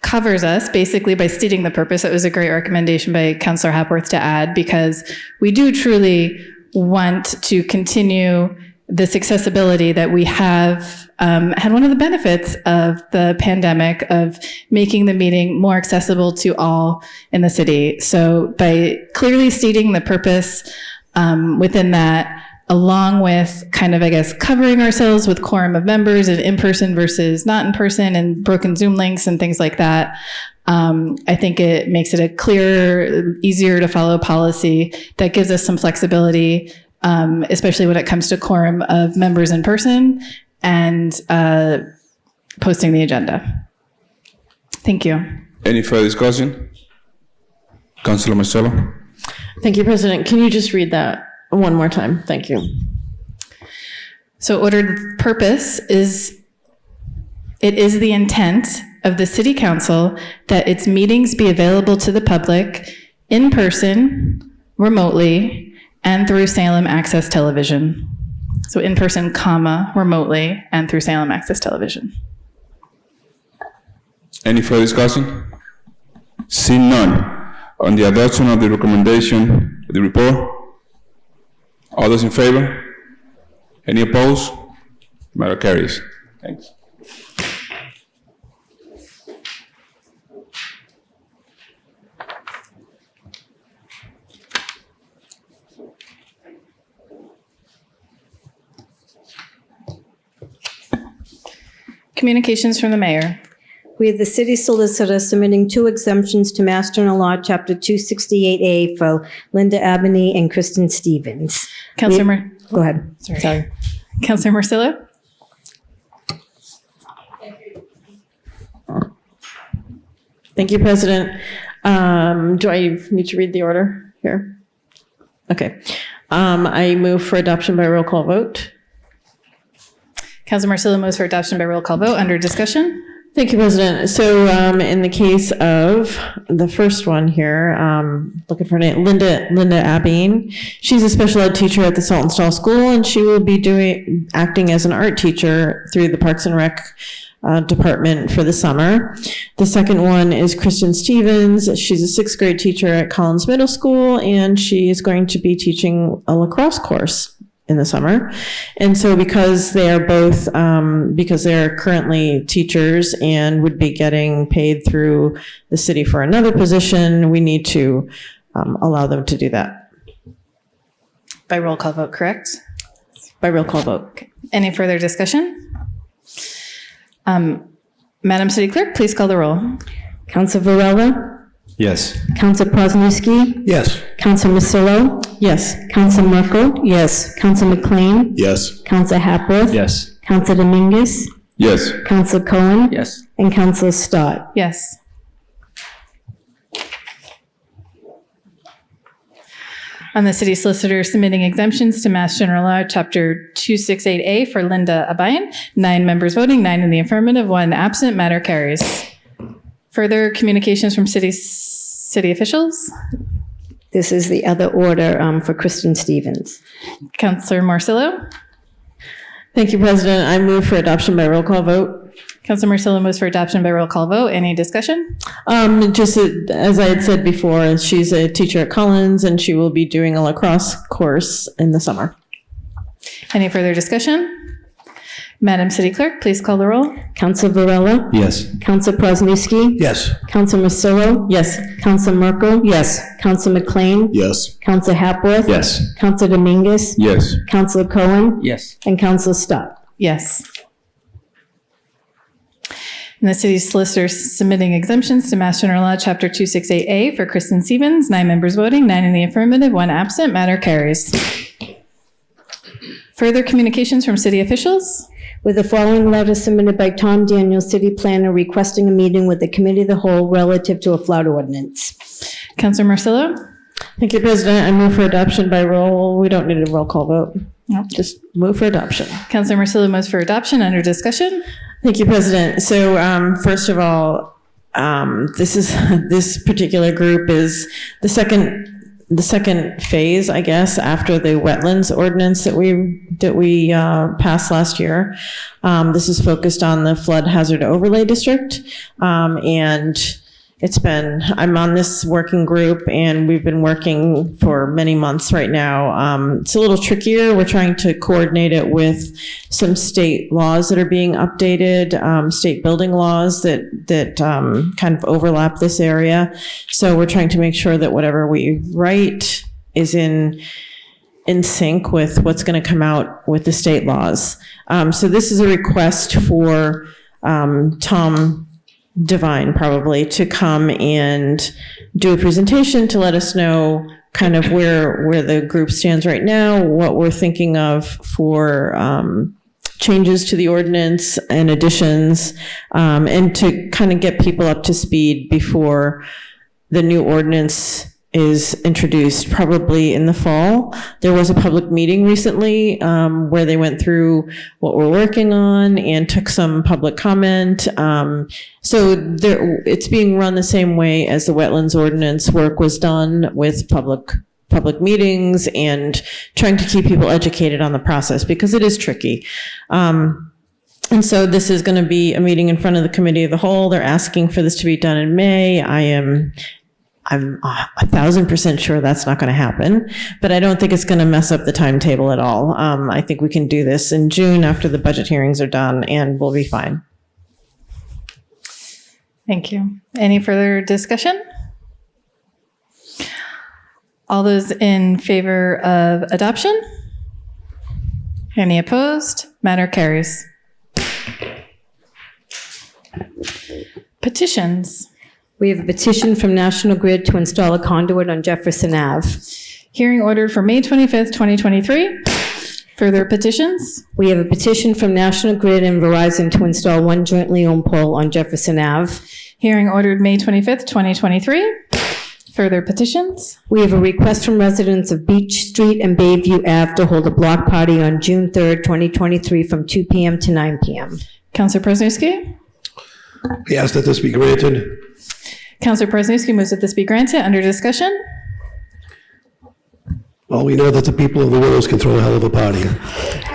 covers us basically by stating the purpose. It was a great recommendation by Councillor Hapworth to add, because we do truly want to continue this accessibility that we have had. One of the benefits of the pandemic of making the meeting more accessible to all in the city. So by clearly stating the purpose within that, along with kind of, I guess, covering ourselves with quorum of members and in-person versus not in-person and broken Zoom links and things like that. I think it makes it a clearer, easier to follow policy that gives us some flexibility, especially when it comes to quorum of members in person and posting the agenda. Thank you. Any further discussion? Councilor Marcelo? Thank you, President. Can you just read that one more time? Thank you. So ordered purpose is, it is the intent of the City Council that its meetings be available to the public in person, remotely, and through Salem Access Television. So in person, comma, remotely, and through Salem Access Television. Any further discussion? Seeing none. On the adoption of the recommendation, the report, all those in favor? Any opposed? Matter carries. Thanks. Communications from the mayor. We have the city solicitor submitting 2 exemptions to Mass General Law, Chapter 268A for Linda Abney and Kristen Stevens. Councilor Go ahead. Sorry. Councilor Marcillo? Thank you, President. Do I need to read the order here? Okay. I move for adoption by roll call vote. Councilor Marcillo moves for adoption by roll call vote. Under discussion? Thank you, President. So in the case of the first one here, looking for name, Linda Abeen. She's a special ed teacher at the Saltonstall School, and she will be acting as an art teacher through the Parks and Rec department for the summer. The second one is Kristen Stevens. She's a 6th grade teacher at Collins Middle School, and she is going to be teaching a lacrosse course in the summer. And so because they are both, because they're currently teachers and would be getting paid through the city for another position, we need to allow them to do that. By roll call vote, correct? By roll call vote. Okay. Any further discussion? Madam City Clerk, please call the roll. Council Varela? Yes. Council Prosnewski? Yes. Council Marcillo? Yes. Council Merkel? Yes. Council McLean? Yes. Council Hapworth? Yes. Council Dominguez? Yes. Council Cohen? Yes. And Council Stott. Yes. On the city solicitor submitting exemptions to Mass General Law, Chapter 268A for Linda Abine. 9 members voting, 9 in the affirmative, 1 absent. Matter carries. Further communications from city officials? This is the other order for Kristen Stevens. Councilor Marcillo? Thank you, President. I move for adoption by roll call vote. Councilor Marcillo moves for adoption by roll call vote. Any discussion? Just as I had said before, she's a teacher at Collins, and she will be doing a lacrosse course in the summer. Any further discussion? Madam City Clerk, please call the roll. Council Varela? Yes. Council Prosnewski? Yes. Council Marcillo? Yes. Council Merkel? Yes. Council McLean? Yes. Council Hapworth? Yes. Council Dominguez? Yes. Council Cohen? Yes. And Council Stott. Yes. And the city solicitor submitting exemptions to Mass General Law, Chapter 268A for Kristen Stevens. 9 members voting, 9 in the affirmative, 1 absent. Matter carries. Further communications from city officials? With the following letter submitted by Tom Daniel, city planner, requesting a meeting with the committee of the whole relative to a flood ordinance. Councilor Marcillo? Thank you, President. I move for adoption by roll. We don't need a roll call vote. No, just move for adoption. Councilor Marcillo moves for adoption. Under discussion? Thank you, President. So first of all, this particular group is the second phase, I guess, after the wetlands ordinance that we passed last year. This is focused on the flood hazard overlay district, and I'm on this working group, and we've been working for many months right now. It's a little trickier. We're trying to coordinate it with some state laws that are being updated, state building laws that kind of overlap this area. So we're trying to make sure that whatever we write is in in sync with what's going to come out with the state laws. So this is a request for Tom Devine probably to come and do a presentation to let us know kind of where the group stands right now, what we're thinking of for changes to the ordinance and additions, and to kind of get people up to speed before the new ordinance is introduced, probably in the fall. There was a public meeting recently where they went through what we're working on and took some public comment. So it's being run the same way as the wetlands ordinance work was done, with public meetings and trying to keep people educated on the process, because it is tricky. And so this is going to be a meeting in front of the committee of the whole. They're asking for this to be done in May. I'm 1,000% sure that's not going to happen, but I don't think it's going to mess up the timetable at all. I think we can do this in June after the budget hearings are done, and we'll be fine. Thank you. Any further discussion? All those in favor of adoption? Any opposed? Matter carries. Petitions. We have a petition from National Grid to install a conduit on Jefferson Ave. Hearing ordered for May 25th, 2023. Further petitions? We have a petition from National Grid and Verizon to install one jointly owned pole on Jefferson Ave. Hearing ordered May 25th, 2023. Further petitions? We have a request from residents of Beach Street and Bayview Ave to hold a block party on June 3rd, 2023 from 2 p.m. to 9 p.m. Councilor Presnowski? We ask that this be granted. Councilor Presnowski moves that this be granted. Under discussion? Well, we know that the people of the Willows can throw a hell of a party.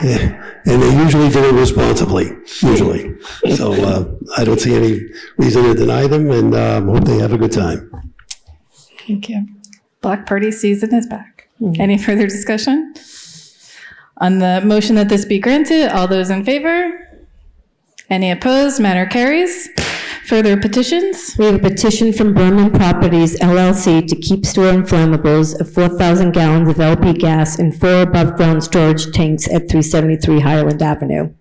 Yeah. And they usually do it responsibly, usually. So I don't see any reason to deny them, and hope they have a good time. Thank you. Block party season is back. Any further discussion? On the motion that this be granted, all those in favor? Any opposed? Matter carries. Further petitions? We have a petition from Berman Properties LLC to keep storing flammables of 4,000 gallons of LP gas in 4 above-ground storage tanks at 373 Highland Avenue.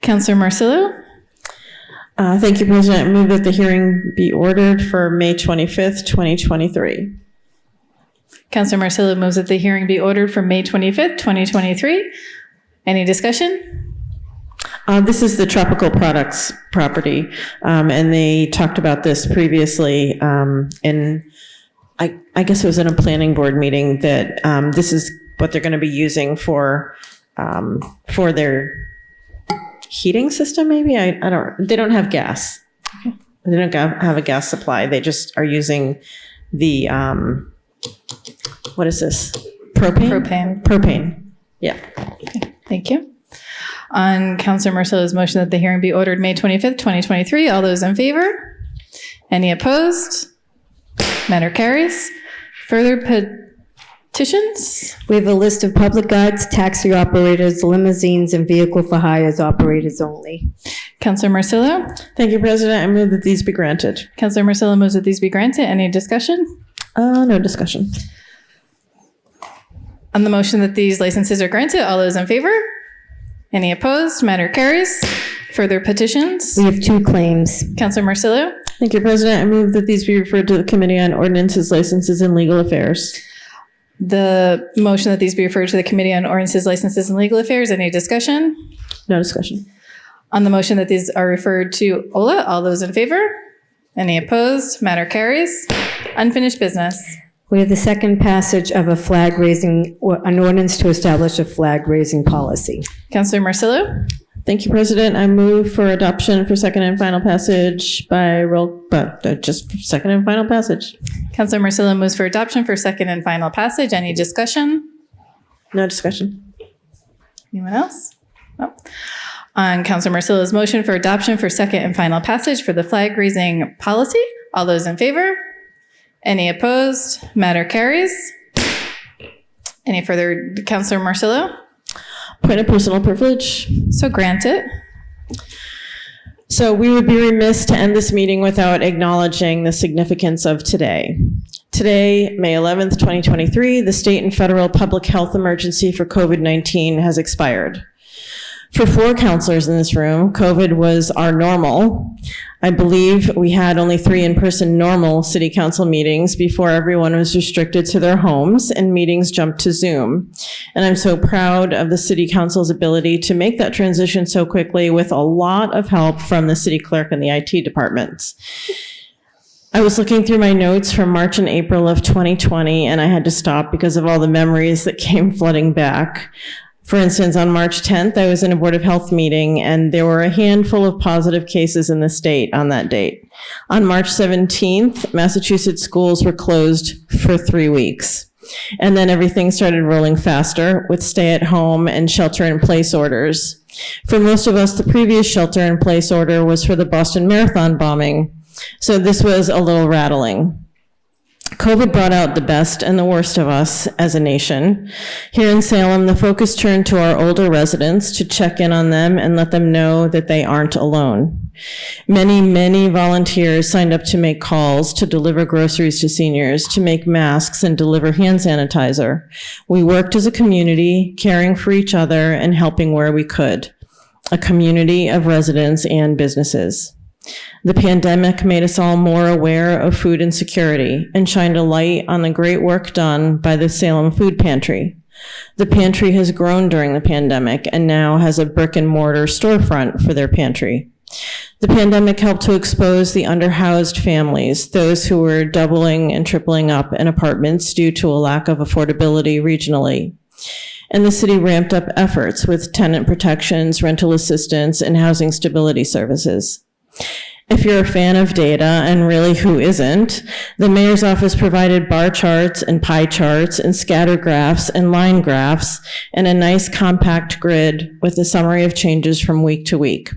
Councilor Marcillo? Thank you, President. I move that the hearing be ordered for May 25th, 2023. Councilor Marcillo moves that the hearing be ordered for May 25th, 2023. Any discussion? This is the Tropical Products property, and they talked about this previously, and I guess it was in a planning board meeting that this is what they're going to be using for their heating system. Maybe they don't have gas. Okay. They don't have a gas supply. They just are using the what is this? Propane. Yeah. Okay. Thank you. On Councilor Marcillo's motion that the hearing be ordered May 25th, 2023, all those in favor? Any opposed? Matter carries. Further petitions? We have a list of public guides, taxi operators, limousines, and vehicle for hires operators only. Councilor Marcillo? Thank you, President. I move that these be granted. Councilor Marcillo moves that these be granted. Any discussion? No discussion. On the motion that these licenses are granted, all those in favor? Any opposed? Matter carries. Further petitions? We have 2 claims. Councilor Marcillo? Thank you, President. I move that these be referred to the Committee on Ordinances, Licenses, and Legal Affairs. The motion that these be referred to the Committee on Ordinances, Licenses, and Legal Affairs. Any discussion? No discussion. On the motion that these are referred to OLA, all those in favor? Any opposed? Matter carries. Unfinished business. We have the second passage of a flag raising, or an ordinance to establish a flag raising policy. Councilor Marcillo? Thank you, President. I move for adoption for second and final passage by roll, just second and final passage. Councilor Marcillo moves for adoption for second and final passage. Any discussion? No discussion. Anyone else? No. On Councilor Marcillo's motion for adoption for second and final passage for the flag raising policy, all those in favor? Any opposed? Matter carries. Any further, Councilor Marcillo? Point of personal privilege. So granted. So we would be remiss to end this meeting without acknowledging the significance of today. Today, May 11th, 2023, the state and federal public health emergency for COVID-19 has expired. For 4 counselors in this room, COVID was our normal. I believe we had only 3 in-person normal city council meetings before everyone was restricted to their homes and meetings jumped to Zoom. And I'm so proud of the city council's ability to make that transition so quickly with a lot of help from the city clerk and the IT departments. I was looking through my notes from March and April of 2020, and I had to stop because of all the memories that came flooding back. For instance, on March 10th, I was in a Board of Health meeting, and there were a handful of positive cases in the state on that date. On March 17th, Massachusetts schools were closed for 3 weeks. And then everything started rolling faster with stay-at-home and shelter-in-place orders. For most of us, the previous shelter-in-place order was for the Boston Marathon bombing. So this was a little rattling. COVID brought out the best and the worst of us as a nation. Here in Salem, the focus turned to our older residents to check in on them and let them know that they aren't alone. Many volunteers signed up to make calls, to deliver groceries to seniors, to make masks and deliver hand sanitizer. We worked as a community, caring for each other and helping where we could. A community of residents and businesses. The pandemic made us all more aware of food insecurity and shined a light on the great work done by the Salem Food Pantry. The pantry has grown during the pandemic and now has a brick and mortar storefront for their pantry. The pandemic helped to expose the underhoused families, those who were doubling and tripling up in apartments due to a lack of affordability regionally. And the city ramped up efforts with tenant protections, rental assistance, and housing stability services. If you're a fan of data, and really who isn't, the mayor's office provided bar charts and pie charts and scatter graphs and line graphs and a nice compact grid with a summary of changes from week to week.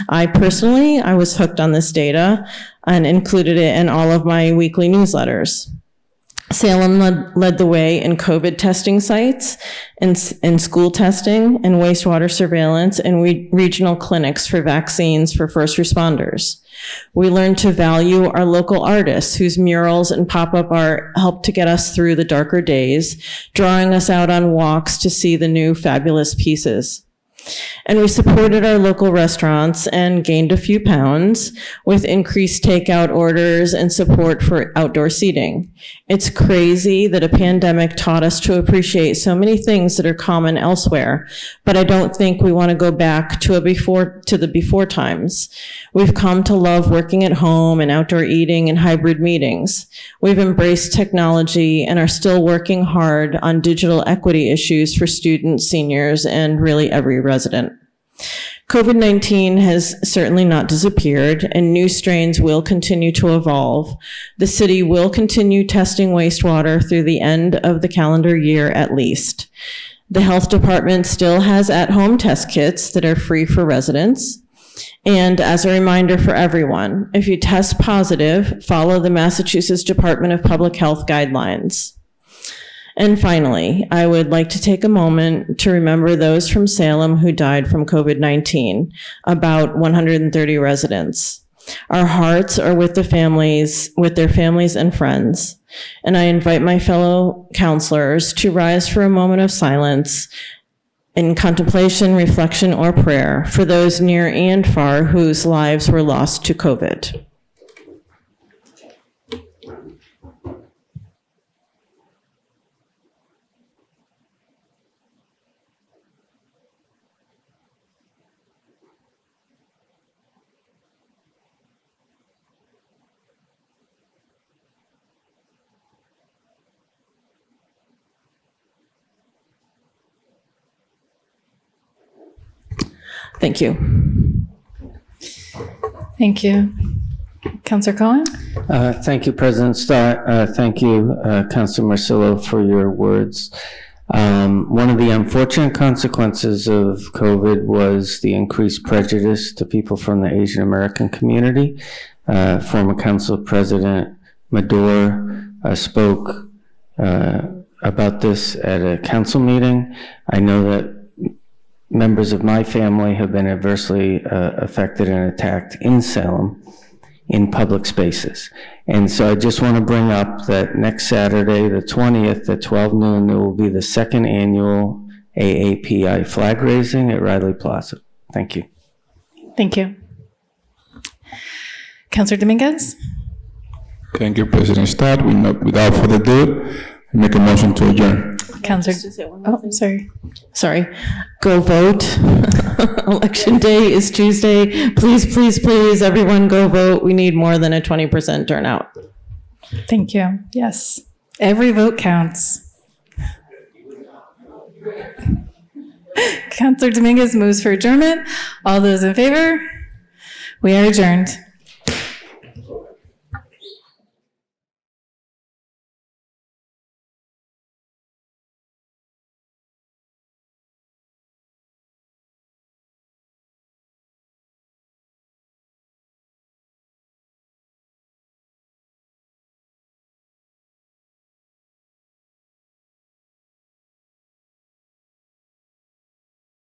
I was hooked on this data and included it in all of my weekly newsletters. Salem led the way in COVID testing sites, in school testing, and wastewater surveillance, and regional clinics for vaccines for first responders. We learned to value our local artists whose murals and pop-up art helped to get us through the darker days, drawing us out on walks to see the new fabulous pieces. And we supported our local restaurants and gained a few pounds with increased takeout orders and support for outdoor seating. It's crazy that a pandemic taught us to appreciate so many things that are common elsewhere, but I don't think we want to go back to the before times. We've come to love working at home and outdoor eating and hybrid meetings. We've embraced technology and are still working hard on digital equity issues for students, seniors, and really every resident. COVID-19 has certainly not disappeared, and new strains will continue to evolve. The city will continue testing wastewater through the end of the calendar year at least. The health department still has at-home test kits that are free for residents. And as a reminder for everyone, if you test positive, follow the Massachusetts Department of Public Health guidelines. And finally, I would like to take a moment to remember those from Salem who died from COVID-19, about 130 residents. Our hearts are with their families and friends. And I invite my fellow counselors to rise for a moment of silence in contemplation, reflection, or prayer for those near and far whose lives were lost to COVID. Thank you. Thank you. Councilor Cohen? Thank you, President Stott. Thank you, Councilor Marcillo, for your words. One of the unfortunate consequences of COVID was the increased prejudice to people from the Asian American community. Former Council President Madore spoke about this at a council meeting. I know that members of my family have been adversely affected and attacked in Salem in public spaces. And so I just want to bring up that next Saturday, the 20th at 12 noon, there will be the second annual AAPI flag raising at Riley Plaza. Thank you. Thank you. Councilor Dominguez? Thank you, President Stott. Without further ado, I make a motion to adjourn. Councilor, oh, sorry. Sorry. Go vote. Election day is Tuesday. Please, please, please, everyone go vote. We need more than a 20% turnout. Thank you. Yes. Every vote counts. Councilor Dominguez moves for adjournment. All those in favor? We are adjourned.